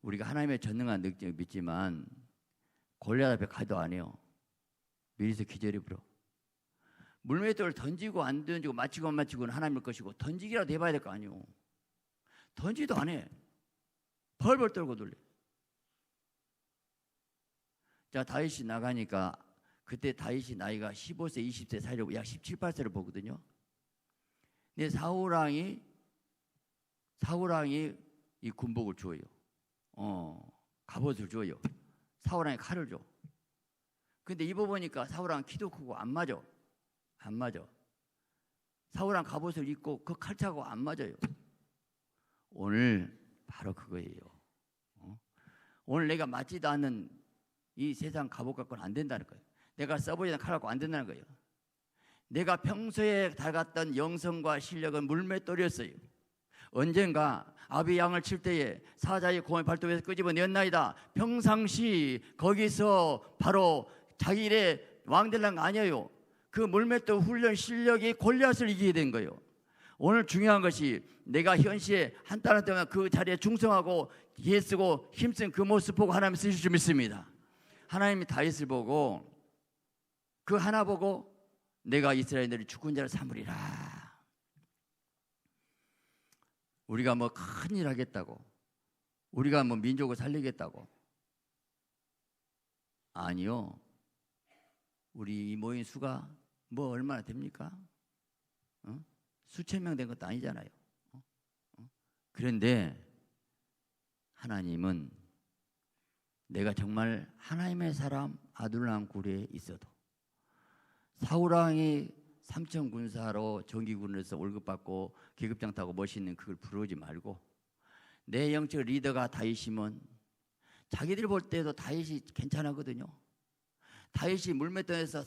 우리가 하나님의 전능한 능력을 믿지만 골리앗 앞에 가도 안 해요. 미리서 기절해 버려. 물맷돌을 던지고 안 던지고 맞히고 안 맞히고는 하나님의 것이고, 던지기라도 해봐야 될 거 아니오. 던지도 안 해. 벌벌 떨고 돌려. 자, 다윗이 나가니까 그때 다윗이 나이가 15세 20세 사이로 약 17, 18세를 보거든요. 근데 사울왕이 이 군복을 줘요. 갑옷을 줘요. 사울왕이 칼을 줘. 근데 입어보니까 사울왕 키도 크고 안 맞아. 사울왕 갑옷을 입고 그 칼차고 안 맞아요. 오늘 바로 그거예요. 오늘 내가 맞지도 않는 이 세상 갑옷 갖고는 안 된다는 거예요. 내가 써보지 않은 칼 갖고 안 된다는 거예요. 내가 평소에 닮았던 영성과 실력은 물맷돌이었어요. 언젠가 아비 양을 칠 때에 사자의 공을 발톱에서 끄집어냈나이다. 평상시 거기서 바로 자기 일에 왕될란 거 아니에요. 그 물맷돌 훈련 실력이 골리앗을 이기게 된 거예요. 오늘 중요한 것이 내가 현시에 한 달 동안 그 자리에 충성하고 애쓰고 힘쓴 그 모습 보고 하나님 쓰실 줄 믿습니다. 하나님이 다윗을 보고 그 하나 보고 내가 이스라엘들이 죽은 자를 삼으리라. 우리가 뭐 큰일 하겠다고, 우리가 뭐 민족을 살리겠다고. 아니요. 우리 이 모인 수가 뭐 얼마나 됩니까? 수천 명 된 것도 아니잖아요. 그런데 하나님은 내가 정말 하나님의 사람 아둘람 굴에 있어도, 사울왕이 삼천 군사로 정기군에서 월급 받고 계급장 타고 멋있는 그걸 부르지 말고, 내 영적 리더가 다윗이면 자기들 볼 때도 다윗이 괜찮았거든요. 다윗이 물맷돌에서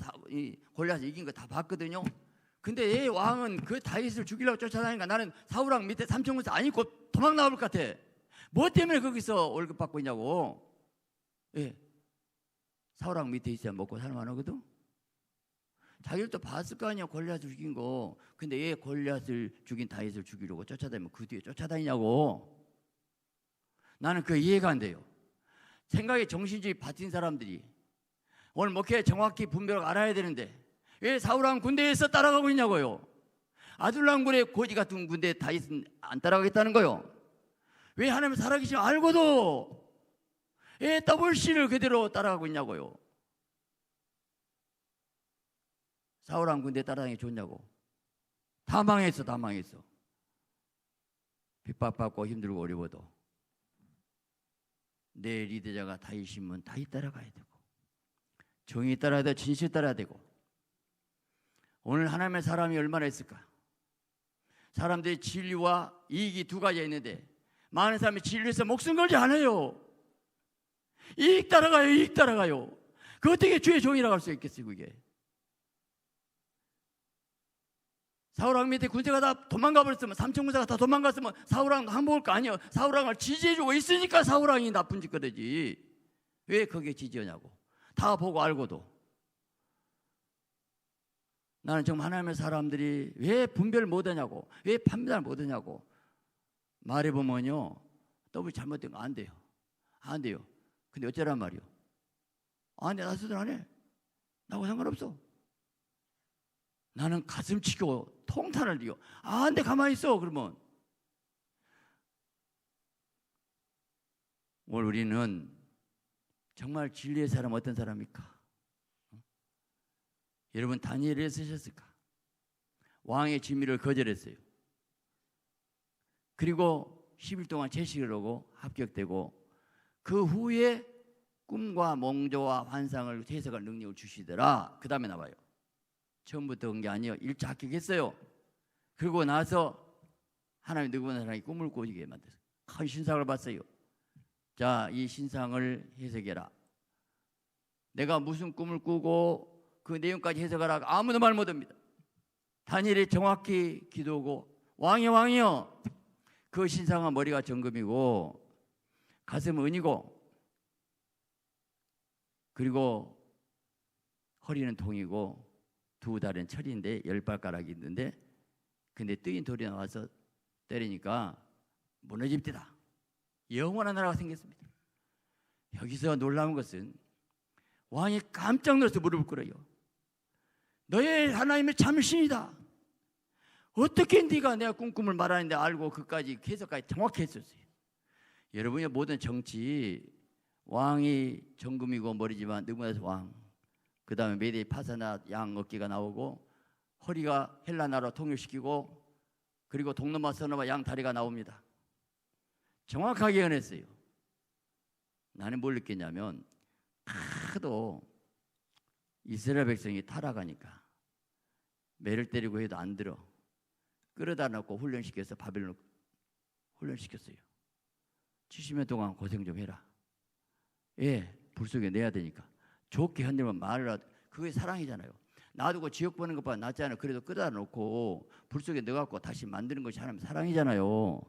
골리앗을 이긴 거 다 봤거든요. 근데 얘 왕은 그 다윗을 죽이려고 쫓아다니니까 나는 사울왕 밑에 삼천 군사 안 입고 도망 나올 것 같아. 뭐 때문에 거기서 월급 받고 있냐고. 예. 사울왕 밑에 있어야 먹고 살만하거든. 자기들도 봤을 거 아니야, 골리앗을 죽인 거. 근데 얘 골리앗을 죽인 다윗을 죽이려고 쫓아다니면 그 뒤에 쫓아다니냐고. 나는 그 이해가 안 돼요. 생각에 정신주의 받친 사람들이 오늘 목회 정확히 분별을 알아야 되는데 왜 사울왕 군대에서 따라가고 있냐고요. 아둘람 군의 고지 같은 군대에 다윗은 안 따라가겠다는 거요. 왜 하나님 살아계시면 알고도 왜 WC를 그대로 따라가고 있냐고요. 사울왕 군대 따라다니는 게 좋냐고. 다 망했어. 핍박받고 힘들고 어려워도 내 리더자가 다윗이면 다윗 따라가야 되고, 정의 따라야 되고, 진실 따라야 되고. 오늘 하나님의 사람이 얼마나 있을까? 사람들이 진리와 이익이 두 가지가 있는데 많은 사람이 진리에서 목숨 걸지 않아요. 이익 따라가요. 그 어떻게 주의 종이라고 할 수 있겠어요, 그게? 사울왕 밑에 군대가 다 도망가 버렸으면, 삼천 군사가 다 도망갔으면 사울왕 항복할 거 아니에요. 사울왕을 지지해주고 있으니까 사울왕이 나쁜 짓 거지. 왜 거기에 지지하냐고. 다 보고 알고도. 나는 정말 하나님의 사람들이 왜 분별 못하냐고, 왜 판단을 못하냐고. 말해보면요, 더블 잘못된 거 안 돼요. 근데 어쩌란 말이요. 안 돼, 나 수술 안 해. 나하고 상관없어. 나는 가슴 치고 통탄을 이겨. 안 돼, 가만히 있어. 그러면 오늘 우리는 정말 진리의 사람 어떤 사람입니까? 여러분, 다니엘을 쓰셨을까? 왕의 진미를 거절했어요. 그리고 10일 동안 채식을 하고 합격되고, 그 후에 꿈과 몽조와 환상을 해석할 능력을 주시더라. 그 다음에 나와요. 처음부터 온 게 아니에요. 일찍 합격했어요. 그러고 나서 하나님 누구나 사람이 꿈을 꾸게 만들었어요. 큰 신상을 봤어요. 자, 이 신상을 해석해라. 내가 무슨 꿈을 꾸고 그 내용까지 해석하라. 아무도 말 못합니다. 다니엘이 정확히 기도하고 왕이여 그 신상은 머리가 정금이고 가슴은 은이고 그리고 허리는 동이고 두 다리는 철인데 10발가락이 있는데 근데 뜨인 돌이 나와서 때리니까 무너집니다. 영원한 나라가 생겼습니다. 여기서 놀라운 것은 왕이 깜짝 놀라서 무릎을 꿇어요. 너의 하나님의 참신이다. 어떻게 네가 내가 꿈을 말하는데 알고 그까지 해석까지 정확히 했었어요. 여러분의 모든 정치 왕이 정금이고 머리지만 누구나 왕. 그 다음에 메대 파사나 양 어깨가 나오고 허리가 헬라나로 통일시키고 그리고 동남아 서남아 양 다리가 나옵니다. 정확하게 해냈어요. 나는 뭘 느꼈냐면 하도 이스라엘 백성이 타락하니까 매를 때리고 해도 안 들어. 끌어다 놓고 훈련시켜서 바벨론 훈련시켰어요. 70년 동안 고생 좀 해라. 예, 불 속에 내야 되니까. 좋게 흔들면 말을 하도 그게 사랑이잖아요. 놔두고 지옥 보는 것보다 낫지 않아요. 그래도 끌어다 놓고 불 속에 넣어갖고 다시 만드는 것이 하나님 사랑이잖아요.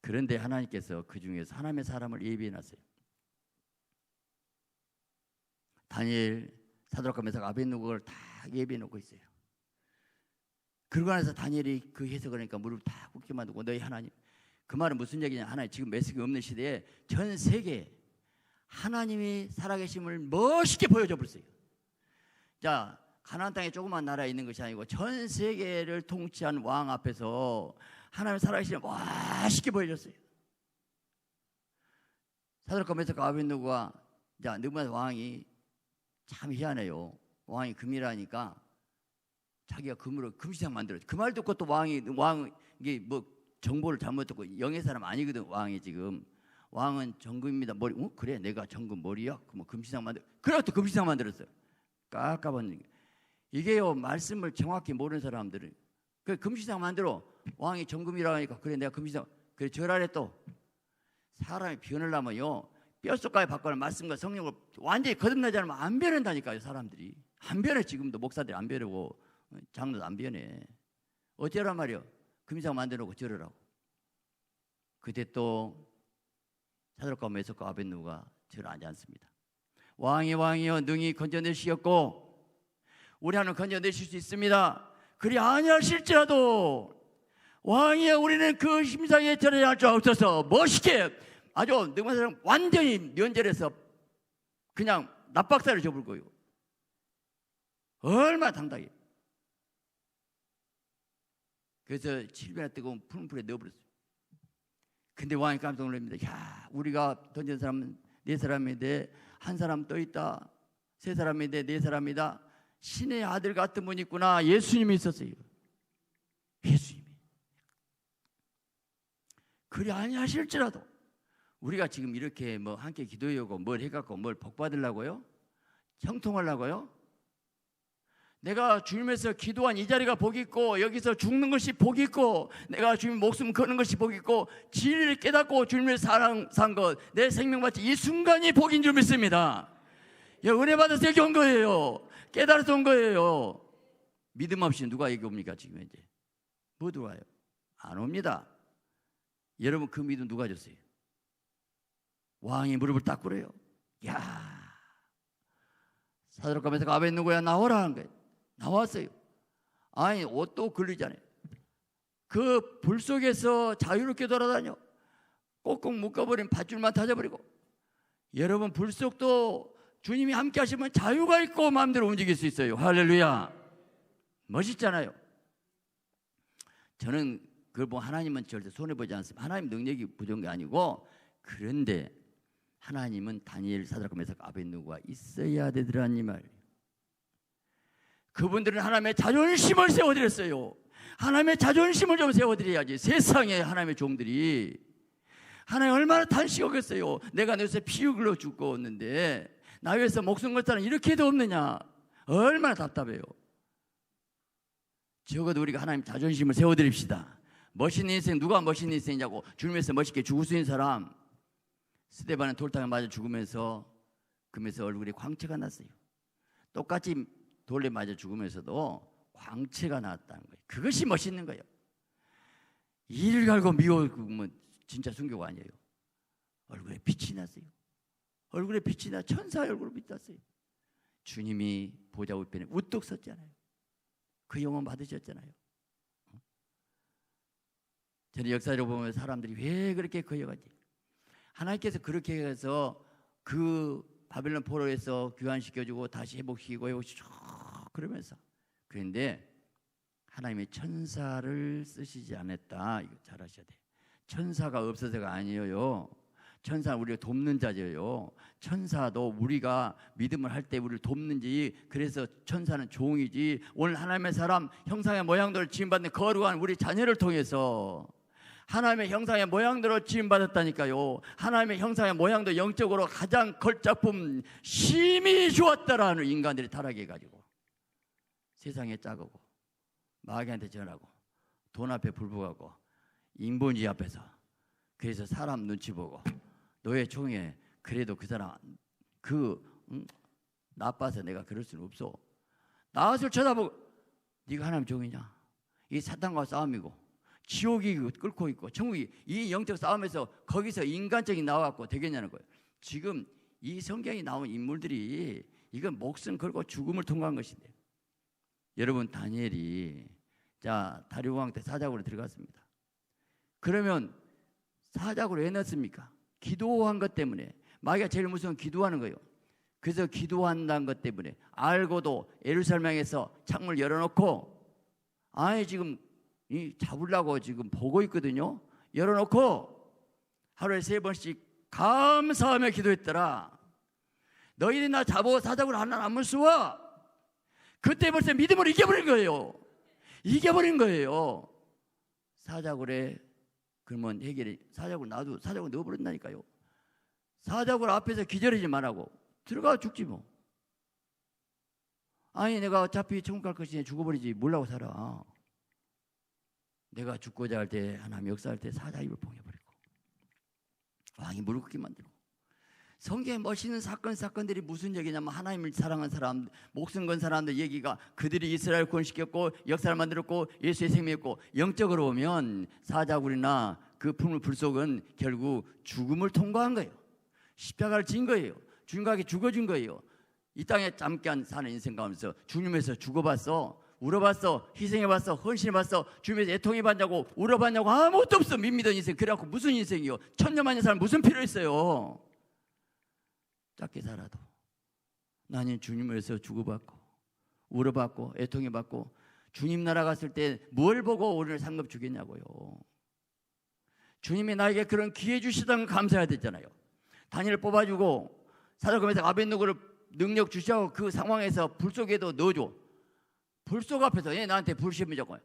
그런데 하나님께서 그 중에서 하나님의 사람을 예비해놨어요. 다니엘, 사드락과 메삭, 아벳느고를 다 예비해놓고 있어요. 그러고 나서 다니엘이 그 해석을 하니까 무릎을 다 꿇게 만들고 너희 하나님. 그 말은 무슨 얘기냐. 하나님 지금 메시지 없는 시대에 전 세계에 하나님이 살아계심을 멋있게 보여줘 버렸어요. 자, 가나안 땅에 조그만 나라에 있는 것이 아니고 전 세계를 통치한 왕 앞에서 하나님 살아계심을 멋있게 보여줬어요. 사드락과 메삭과 아벳느고가 자, 느부갓네살 왕이 참 희한해요. 왕이 금이라니까 자기가 금으로 금시장 만들었죠. 그 말 듣고 또 왕이 이게 뭐 정보를 잘못 듣고 영의 사람 아니거든. 왕이 지금 왕은 정금입니다. 머리 그래 내가 정금 머리야. 그럼 금시장 만들. 그래 또 금시장 만들었어요. 깝깝한 이게요 말씀을 정확히 모르는 사람들은 그 금시장 만들어 왕이 정금이라고 하니까 그래 내가 금시장 그래 절하래 또 사람이 변하려면요 뼛속까지 바꿔는 말씀과 성령을 완전히 거듭나지 않으면 안 변한다니까요. 사람들이 안 변해. 지금도 목사들이 안 변하고 장로도 안 변해. 어쩌란 말이요. 금시장 만들어놓고 절하라고. 그때 또 사드락과 메삭과 아벳느고가 절하지 않습니다. 왕이여 능히 건져내시겠고 우리 하나님 건져내실 수 있습니다. 그리 아니하실지라도 왕이여 우리는 그 심상에 절하지 수 없어서 멋있게 아주 느부갓네살 완전히 면절해서 그냥 납박사를 접을 거예요. 얼마나 당당해. 그래서 7배나 뜨거운 푸른 불에 넣어버렸어요. 근데 왕이 깜짝 놀랍니다. 야, 우리가 던진 사람은 4사람인데 한 사람 떠 있다. 3사람인데 4사람이다. 신의 아들 같은 분이 있구나. 예수님이 있었어요. 예수님이. 그리 아니하실지라도 우리가 지금 이렇게 뭐 함께 기도하고 뭘 해갖고 뭘 복 받으려고요? 형통하려고요? 내가 주님에서 기도한 이 자리가 복 있고 여기서 죽는 것이 복 있고 내가 주님 목숨 거는 것이 복 있고 진리를 깨닫고 주님을 사랑한 것 내 생명 바치 이 순간이 복인 줄 믿습니다. 은혜 받아서 여기 온 거예요. 깨달아서 온 거예요. 믿음 없이 누가 여기 옵니까? 지금 이제 뭐 들어와요? 안 옵니다. 여러분 그 믿음 누가 줬어요? 왕이 무릎을 딱 꿇어요. 야, 사드락과 메삭 아벳느고야 나오라 한 거예요. 나왔어요. 아니 옷도 걸리잖아요. 그 불 속에서 자유롭게 돌아다녀. 꼭꼭 묶어버린 밧줄만 타져버리고. 여러분 불 속도 주님이 함께 하시면 자유가 있고 마음대로 움직일 수 있어요. 할렐루야. 멋있잖아요. 저는 그걸 보면 하나님은 절대 손해보지 않습니다. 하나님 능력이 부족한 게 아니고 그런데 하나님은 다니엘, 사드락과 메삭, 아벳느고가 있어야 되더라는 이 말. 그분들은 하나님의 자존심을 세워드렸어요. 하나님의 자존심을 좀 세워드려야지. 세상에 하나님의 종들이 하나님 얼마나 탄식하겠어요. 내가 내 위해서 피 흘려 죽었는데 나 위해서 목숨 걸 사람 이렇게도 없느냐. 얼마나 답답해요. 적어도 우리가 하나님 자존심을 세워드립시다. 멋있는 인생, 누가 멋있는 인생이냐고. 주님에서 멋있게 죽을 수 있는 사람. 스데반은 돌탕에 맞아 죽으면서 금에서 얼굴에 광채가 났어요. 똑같이 돌에 맞아 죽으면서도 광채가 났다는 거예요. 그것이 멋있는 거예요. 이를 갈고 미워하면 진짜 순교가 아니에요. 얼굴에 빛이 났어요. 얼굴에 빛이 나 천사의 얼굴로 빛났어요. 주님이 보좌 우편에 우뚝 섰잖아요. 그 영혼 받으셨잖아요. 저는 역사를 보면 사람들이 왜 그렇게 거여가지? 하나님께서 그렇게 해서 그 바벨론 포로에서 귀환시켜주고 다시 회복시키고 그러면서 그런데 하나님의 천사를 쓰시지 않았다. 이거 잘 아셔야 돼요. 천사가 없어서가 아니에요. 천사는 우리가 돕는 자예요. 천사도 우리가 믿음을 할 때 우리를 돕는지, 그래서 천사는 종이지. 오늘 하나님의 사람 형상의 모양대로 지음받는 거룩한 우리 자녀를 통해서 하나님의 형상의 모양대로 지음받았다니까요. 하나님의 형상의 모양도 영적으로 가장 걸작품 심히 좋았다라는 인간들이 타락해가지고 세상에 짜고 마귀한테 전하고 돈 앞에 불복하고 인본주의 앞에서, 그래서 사람 눈치 보고 노예 총회, 그래도 그 사람 나빠서 내가 그럴 수는 없어. 나를 쳐다보고 네가 하나님 종이냐? 이 사탄과 싸움이고 지옥이 끓고 있고 천국이, 이 영적 싸움에서 거기서 인간적인 나와갖고 되겠냐는 거예요. 지금 이 성경에 나온 인물들이 이건 목숨 걸고 죽음을 통과한 것인데, 여러분 다니엘이 다리오 왕 때 사자굴에 들어갔습니다. 그러면 사자굴에 왜 넣었습니까? 기도한 것 때문에. 마귀가 제일 무서운 기도하는 거예요. 그래서 기도한다는 것 때문에 알고도 예루살렘에서 창문을 열어놓고 지금 잡으려고 지금 보고 있거든요. 열어놓고 하루에 3번씩 감사하며 기도했더라. 너희들이 나 잡아 사자굴 하나 안 무서워. 그때 벌써 믿음을 이겨버린 거예요. 이겨버린 거예요. 사자굴에 그러면 해결이, 사자굴 넣어버린다니까요. 사자굴 앞에서 기절하지 말라고. 들어가 죽지 뭐. 내가 어차피 천국 갈 것이니 죽어버리지 몰라고 살아. 내가 죽고자 할 때 하나님 역사할 때 사자 입을 봉해버리고 왕이 무릎 꿇게 만들고. 성경에 멋있는 사건들이 무슨 얘기냐면 하나님을 사랑한 사람, 목숨 건 사람들 얘기가, 그들이 이스라엘 구원시켰고 역사를 만들었고 예수의 생명이었고, 영적으로 보면 사자굴이나 그 풀물 불속은 결국 죽음을 통과한 거예요. 십자가를 진 거예요. 주님과 죽어진 거예요. 이 땅에 잠깐 사는 인생 가운데서 주님에서 죽어봤어, 울어봤어, 희생해봤어, 헌신해봤어, 주님에서 애통해봤냐고, 울어봤냐고, 아무것도 없어. 밋밋한 인생. 그래갖고 무슨 인생이요? 천년만년 사람 무슨 필요 있어요? 짧게 살아도 나는 주님을 위해서 주고받고 울어받고 애통해받고, 주님 나라 갔을 때 뭘 보고 우리를 상급 주겠냐고요. 주님이 나에게 그런 기회 주시다는 감사해야 되잖아요. 다니엘을 뽑아주고 사자굴에서 아벳느고를 능력 주시고 그 상황에서 불 속에도 넣어줘. 불속 앞에서 얘 나한테 불 씌우자고.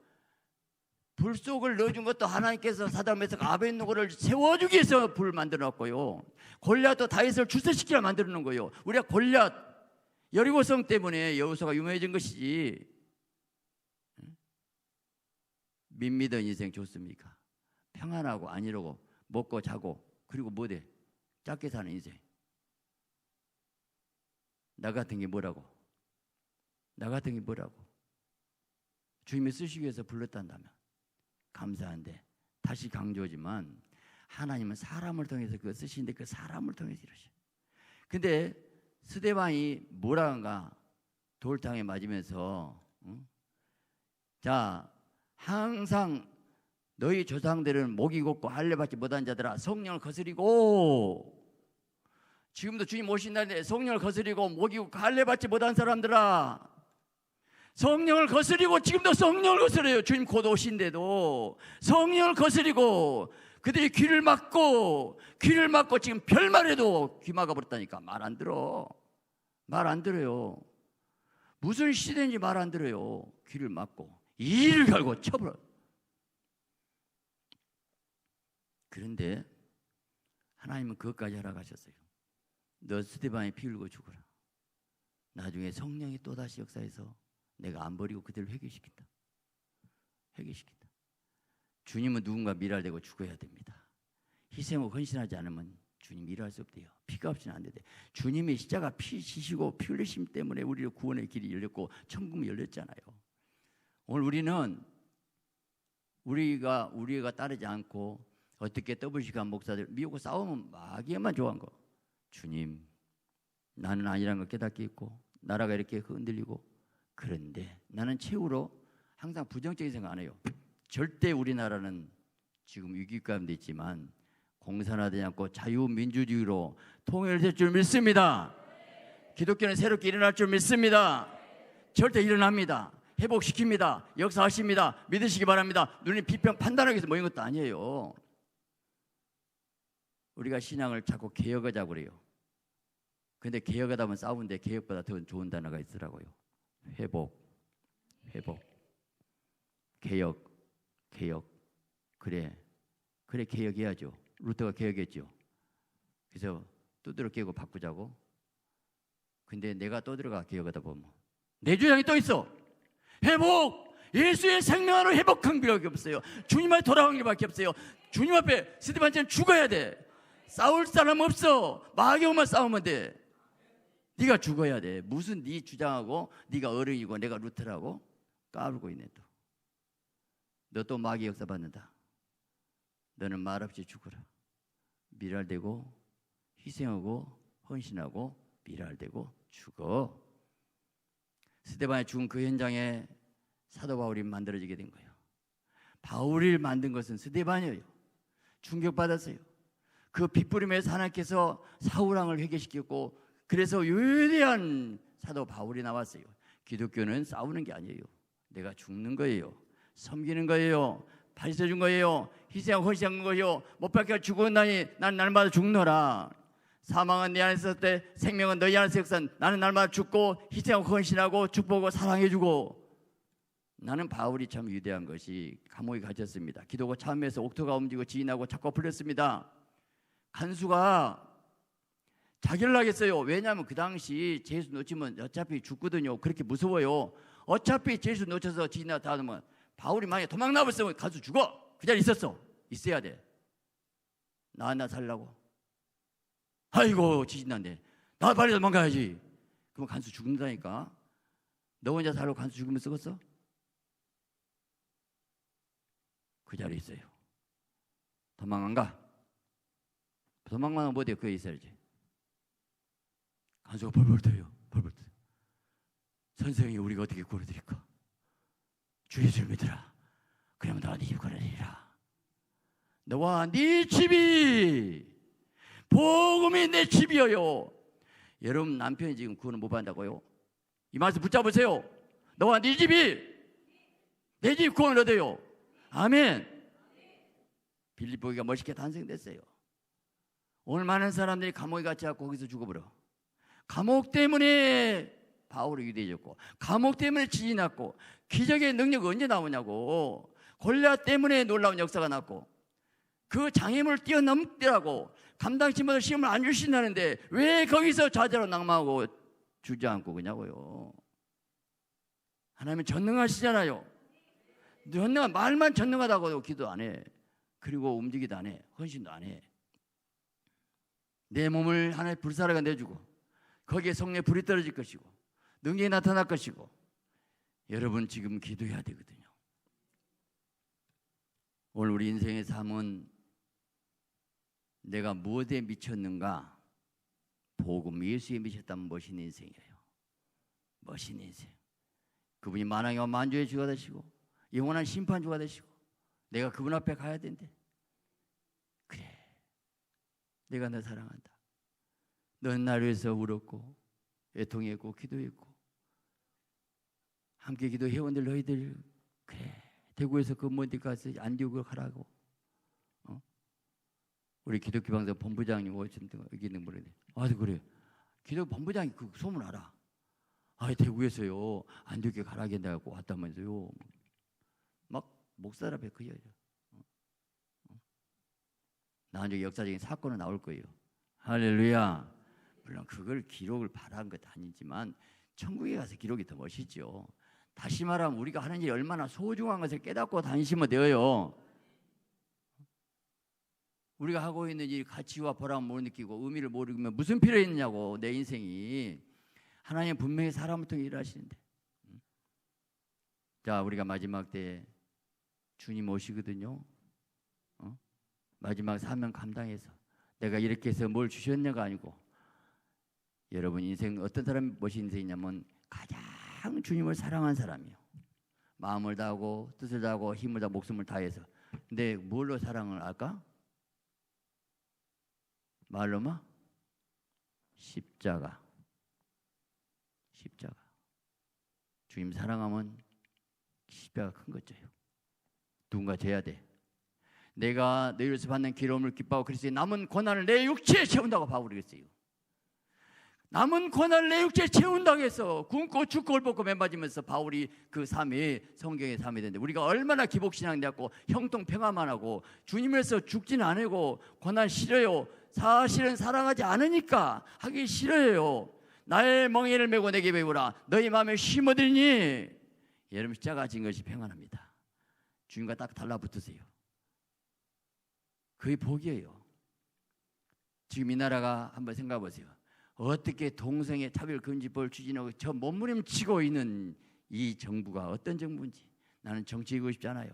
불속을 넣어준 것도 하나님께서 사자굴에서 아벳느고를 세워주기 위해서 불을 만들어놨고요. 골리앗도 다윗을 출세시키려 만들어놓은 거예요. 우리가 골리앗 여리고성 때문에 여호수아가 유명해진 것이지. 밋밋한 인생 좋습니까? 평안하고 안일하고 먹고 자고 그리고 뭐돼? 짧게 사는 인생. 나 같은 게 뭐라고? 나 같은 게 뭐라고? 주님이 쓰시기 위해서 불렀단다면 감사한데, 다시 강조하지만 하나님은 사람을 통해서 그거 쓰시는데 그 사람을 통해서 이러셔. 근데 스데반이 뭐라 한가? 돌탕에 맞으면서 항상 너희 조상들은 목이 곱고 할례 받지 못한 자들아 성령을 거스리고, 지금도 주님 오신다는데 성령을 거스리고 목이 곱고 할례 받지 못한 사람들아, 성령을 거스리고, 지금도 성령을 거스려요. 주님 곧 오신데도 성령을 거스리고 그들이 귀를 막고 지금 별말해도 귀 막아버렸다니까. 말 안 들어. 말 안 들어요. 무슨 시대인지 말 안 들어요. 귀를 막고 이를 갈고 쳐버려. 그런데 하나님은 그것까지 허락하셨어요. 너 스데반에 피 흘리고 죽어라. 나중에 성령이 또다시 역사해서 내가 안 버리고 그들을 회개시킨다. 회개시킨다. 주님은 누군가 미랄되고 죽어야 됩니다. 희생하고 헌신하지 않으면 주님 일할 수 없대요. 피가 없이는 안 되대. 주님의 십자가 피 지시고 피 흘리심 때문에 우리의 구원의 길이 열렸고 천국이 열렸잖아요. 오늘 우리는 우리가 따르지 않고 어떻게 더블시간 목사들 미우고 싸우면 마귀에만 좋아한 거. 주님, 나는 아니라는 걸 깨닫게 있고 나라가 이렇게 흔들리고, 그런데 나는 최후로 항상 부정적인 생각 안 해요. 절대 우리나라는 지금 위기 가운데 있지만 공산화되지 않고 자유민주주의로 통일될 줄 믿습니다. 기독교는 새롭게 일어날 줄 믿습니다. 절대 일어납니다. 회복시킵니다. 역사하십니다. 믿으시기 바랍니다. 눈이 비평 판단하기 위해서 모인 것도 아니에요. 우리가 신앙을 자꾸 개혁하자고 그래요. 근데 개혁하다 보면 싸우는데 개혁보다 더 좋은 단어가 있더라고요. 회복. 개혁. 그래 개혁해야죠. 루터가 개혁했죠. 그래서 두드러 깨고 바꾸자고. 근데 내가 떠들어가 개혁하다 보면 내 주장이 또 있어. 회복! 예수의 생명으로 회복한 필요가 없어요. 주님 앞에 돌아온 일밖에 없어요. 주님 앞에 스데반처럼 죽어야 돼. 싸울 사람 없어. 마귀만 싸우면 돼. 네가 죽어야 돼. 무슨 네 주장하고 네가 어른이고 내가 루터라고 까불고 있네. 또 너 또 마귀 역사 받는다. 너는 말없이 죽어라. 미랄되고 희생하고 헌신하고 미랄되고 죽어. 스데반이 죽은 그 현장에 사도 바울이 만들어지게 된 거예요. 바울을 만든 것은 스데반이에요. 충격받았어요. 그 빗부림에서 하나님께서 사울왕을 회개시켰고, 그래서 위대한 사도 바울이 나왔어요. 기독교는 싸우는 게 아니에요. 내가 죽는 거예요. 섬기는 거예요. 발휘해준 거예요. 희생하고 헌신한 거예요. 못 박혀 죽었나니 난 날마다 죽노라. 사망은 내 안에 있을 때 생명은 너희 안에서 역사한. 나는 날마다 죽고 희생하고 헌신하고 축복하고 사랑해주고. 나는 바울이 참 위대한 것이 감옥에 갇혔습니다. 기도가 참여해서 옥토가 움직이고 지인하고 자꾸 풀렸습니다. 간수가 자결을 하겠어요. 왜냐하면 그 당시 제수 놓치면 어차피 죽거든요. 그렇게 무서워요. 어차피 제수 놓쳐서 지인하고 다 하면 바울이 만약에 도망 나버렸으면 간수 죽어. 그 자리에 있어야 돼. 나 살라고. 아이고 지진난데 나 빨리 도망가야지. 그럼 간수 죽는다니까. 너 혼자 살고 간수 죽으면 쓰겠어? 그 자리에 있어요. 도망 안 가. 도망가면 뭐 돼요? 그에 있어야지. 간수가 벌벌 떠요. 선생이 우리가 어떻게 구해드릴까? 주 예수를 믿으라. 그러면 너와 네 집 구원하리라. 너와 네 집이 복음이 내 집이여요. 여러분 남편이 지금 구원을 못 받는다고요? 이 말씀 붙잡으세요. 너와 네 집이 내 집 구원을 얻어요. 아멘. 빌립보기가 멋있게 탄생됐어요. 오늘 많은 사람들이 감옥에 갇혀서 거기서 죽어버려. 감옥 때문에 바울이 위대해졌고, 감옥 때문에 지진이 났고, 기적의 능력이 언제 나오냐고. 골리앗 때문에 놀라운 역사가 났고, 그 장애물을 뛰어넘더라고. 감당치 못할 시험을 안 주신다는데 왜 거기서 좌절하고 낙망하고 주저앉고 그냐고요. 하나님은 전능하시잖아요. 말만 전능하다고 기도 안 해. 그리고 움직이도 안 해. 헌신도 안 해. 내 몸을 하나의 불사르가 내주고 거기에 성령의 불이 떨어질 것이고 능력이 나타날 것이고. 여러분 지금 기도해야 되거든요. 오늘 우리 인생의 삶은 내가 무엇에 미쳤는가? 복음 예수에 미쳤다면 멋있는 인생이에요. 멋있는 인생. 그분이 만왕의 만주의 주가 되시고 영원한 심판주가 되시고 내가 그분 앞에 가야 된대. 그래, 내가 너 사랑한다. 너는 나를 위해서 울었고 애통했고 기도했고 함께 기도 회원들 너희들 그래 대구에서 그 먼 데 가서 안디옥을 가라고. 우리 기독교 방송 본부장님 여기 있는 분인데 그래 기독교 본부장이 그 소문 알아. 대구에서요 안디옥에 가라겠다고 왔다면서요. 막 목사라 그 여자. 나중에 역사적인 사건은 나올 거예요. 할렐루야. 물론 그걸 기록을 바란 것 아니지만 천국에 가서 기록이 더 멋있죠. 다시 말하면 우리가 하는 일이 얼마나 소중한 것을 깨닫고 다니시면 돼요. 우리가 하고 있는 일 가치와 보람을 못 느끼고 의미를 모르면 무슨 필요 있느냐고. 내 인생이 하나님 분명히 사람을 통해 일하시는데. 자, 우리가 마지막 때 주님 오시거든요. 마지막 사명 감당해서 내가 이렇게 해서 뭘 주셨냐가 아니고, 여러분 인생 어떤 사람이 멋진 인생이냐면 가장 주님을 사랑한 사람이요. 마음을 다하고 뜻을 다하고 힘을 다하고 목숨을 다해서. 근데 뭘로 사랑을 할까? 말로만? 십자가. 십자가. 주님 사랑하면 십자가 큰 거죠요. 누군가 져야 돼. 내가 너희로서 받는 기름을 기뻐하고 그리스도의 남은 고난을 내 육체에 채운다고 바울이 그랬어요. 남은 고난을 내 육체에 채운다고 해서 굶고 죽고 헐벗고 맨맞으면서 바울이 그 삶이 성경의 삶이 되는데, 우리가 얼마나 기복신앙 되었고 형통평화만 하고 주님에서 죽지는 않고 고난 싫어요. 사실은 사랑하지 않으니까 하기 싫어요. 나의 멍에를 메고 내게 배우라. 너희 마음에 심어들니. 여러분 십자가 진 것이 평안합니다. 주님과 딱 달라붙으세요. 그게 복이에요. 지금 이 나라가 한번 생각해 보세요. 어떻게 동성애 차별금지법을 추진하고 저 몸부림치고 있는 이 정부가 어떤 정부인지 나는 정치이고 싶지 않아요.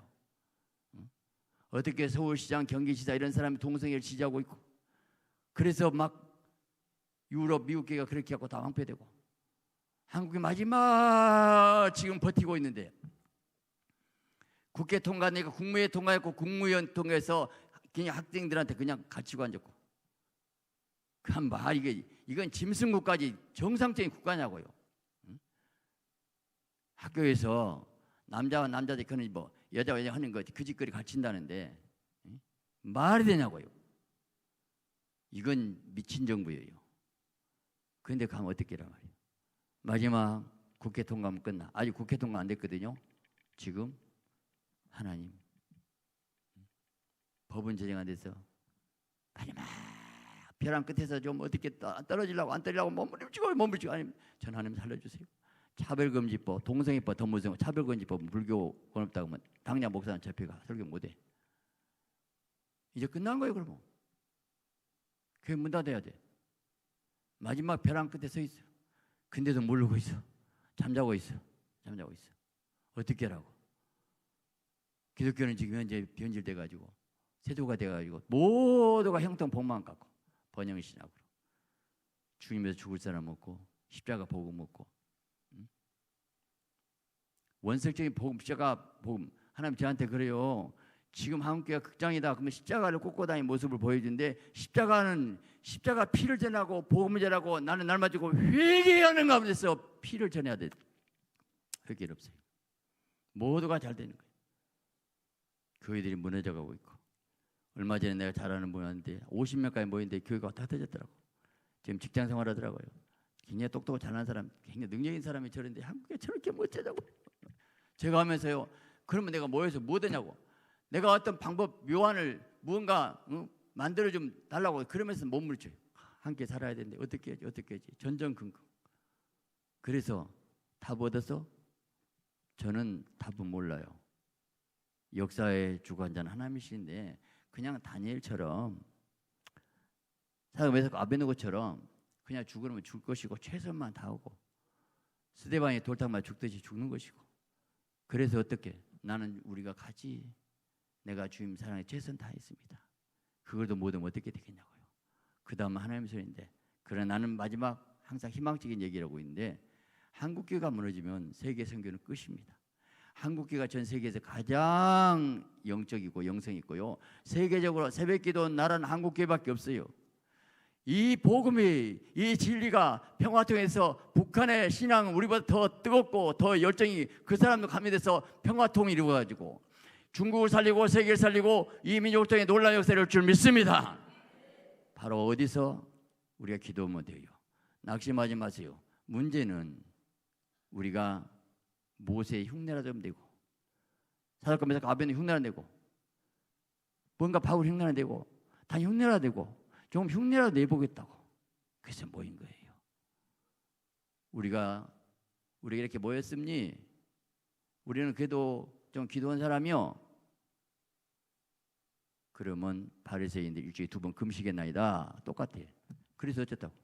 어떻게 서울시장, 경기지사 이런 사람이 동성애를 지지하고 있고, 그래서 막 유럽, 미국계가 그렇게 하고 다 황폐되고, 한국이 마지막 지금 버티고 있는데 국회 통과내고 국무회의 통과했고 국무위원 통해서 그냥 학생들한테 그냥 갇히고 앉았고, 그한 말 이건 짐승국까지 정상적인 국가냐고요. 학교에서 남자와 남자들이 그런 뭐 여자와 여자 하는 거 그 짓거리 가르친다는데 말이 되냐고요. 이건 미친 정부예요. 그런데 가면 어떻게란 말이에요. 마지막 국회 통과하면 끝나. 아직 국회 통과 안 됐거든요. 지금 하나님 법은 제정 안 돼서 마지막 벼랑 끝에서 좀 어떻게 떨어지려고 안 떨리려고 몸부림치고 아니면 전 하나님 살려주세요. 차별금지법, 동성애법 더 무서워. 차별금지법 불교 권업다고 하면 당장 목사는 잡혀가 설교 못해. 이제 끝난 거예요. 그러면 교회 문 닫아야 돼. 마지막 벼랑 끝에 서 있어. 근데도 모르고 있어. 잠자고 있어. 어떻게 하라고? 기독교는 지금 현재 변질돼가지고 세조가 돼가지고 모두가 형통복만 갖고 번영신학으로 주님에서 죽을 사람 없고 십자가 복음 없고, 원색적인 복음, 십자가 복음. 하나님 저한테 그래요. 지금 한국교회가 극장이다. 그러면 십자가를 꽂고 다니는 모습을 보여주는데, 십자가 피를 전하고 복음을 전하고 나는 날 맞추고 회개하는 가운데서 피를 전해야 돼. 회개는 없어요. 모두가 잘 되는 거예요. 교회들이 무너져가고 있고, 얼마 전에 내가 잘 아는 분이 왔는데 50명까지 모였는데 교회가 다 터졌더라고. 지금 직장 생활하더라고요. 굉장히 똑똑하고 잘하는 사람, 굉장히 능력 있는 사람이 저런데 한국에 저렇게 못하자고. 제가 하면서요, 그러면 내가 모여서 뭐 되냐고. 내가 어떤 방법, 묘안을 무언가 만들어 좀 달라고 그러면서 몸을 줘요. 함께 살아야 되는데 어떻게 하지? 전전긍긍. 그래서 답 얻어서 저는 답은 몰라요. 역사의 주관자는 하나님이신데 그냥 다니엘처럼 사도메삭 아베느고처럼 그냥 죽으면 죽을 것이고 최선만 다하고 스데반이 돌탕만 죽듯이 죽는 것이고, 그래서 어떻게 나는 우리가 같이 내가 주님 사랑에 최선 다했습니다. 그걸도 못하면 어떻게 되겠냐고요. 그 다음 하나님 소리인데, 그러나 나는 마지막 항상 희망적인 얘기라고 있는데, 한국교회가 무너지면 세계 선교는 끝입니다. 한국교회가 전 세계에서 가장 영적이고 영성이 있고요, 세계적으로 새벽기도 나라는 한국교회밖에 없어요. 이 복음이, 이 진리가 평화통에서 북한의 신앙은 우리보다 더 뜨겁고 더 열정이 그 사람도 감리돼서 평화통이 이루어가지고 중국을 살리고 세계를 살리고 이 민족통의 놀라운 역사를 할 줄 믿습니다. 바로 어디서 우리가 기도하면 돼요. 낙심하지 마세요. 문제는 우리가 모세의 흉내라도 하면 되고, 사사건 메삭 아벤의 흉내라도 되고, 뭔가 바울 흉내라도 되고, 한 흉내라도 내고 좀 흉내라도 내보겠다고. 그래서 모인 거예요. 우리가 이렇게 모였습니? 우리는 그래도 좀 기도한 사람이요. 그러면 바리새인들 일주일에 2번 금식했나이다. 똑같아. 그래서 어쨌다고?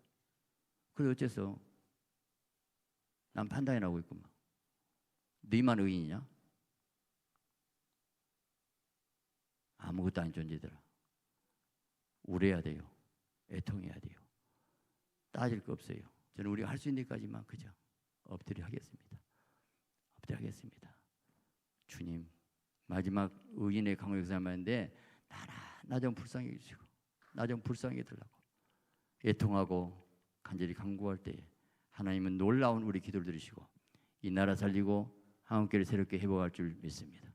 그래서 어째서? 난 판단이 나고 있구만. 너희만 의인이냐? 아무것도 아닌 존재들아. 우려야 돼요. 애통해야 돼요. 따질 거 없어요. 저는 우리가 할 수 있는 데까지만 그저 엎드려 하겠습니다. 엎드려 하겠습니다. 주님, 마지막 의인의 강호 역사하는데 나 좀 불쌍히 해주시고 나 좀 불쌍히 해달라고 애통하고 간절히 간구할 때에 하나님은 놀라운 우리 기도를 들으시고 이 나라 살리고 한국교회를 새롭게 회복할 줄 믿습니다.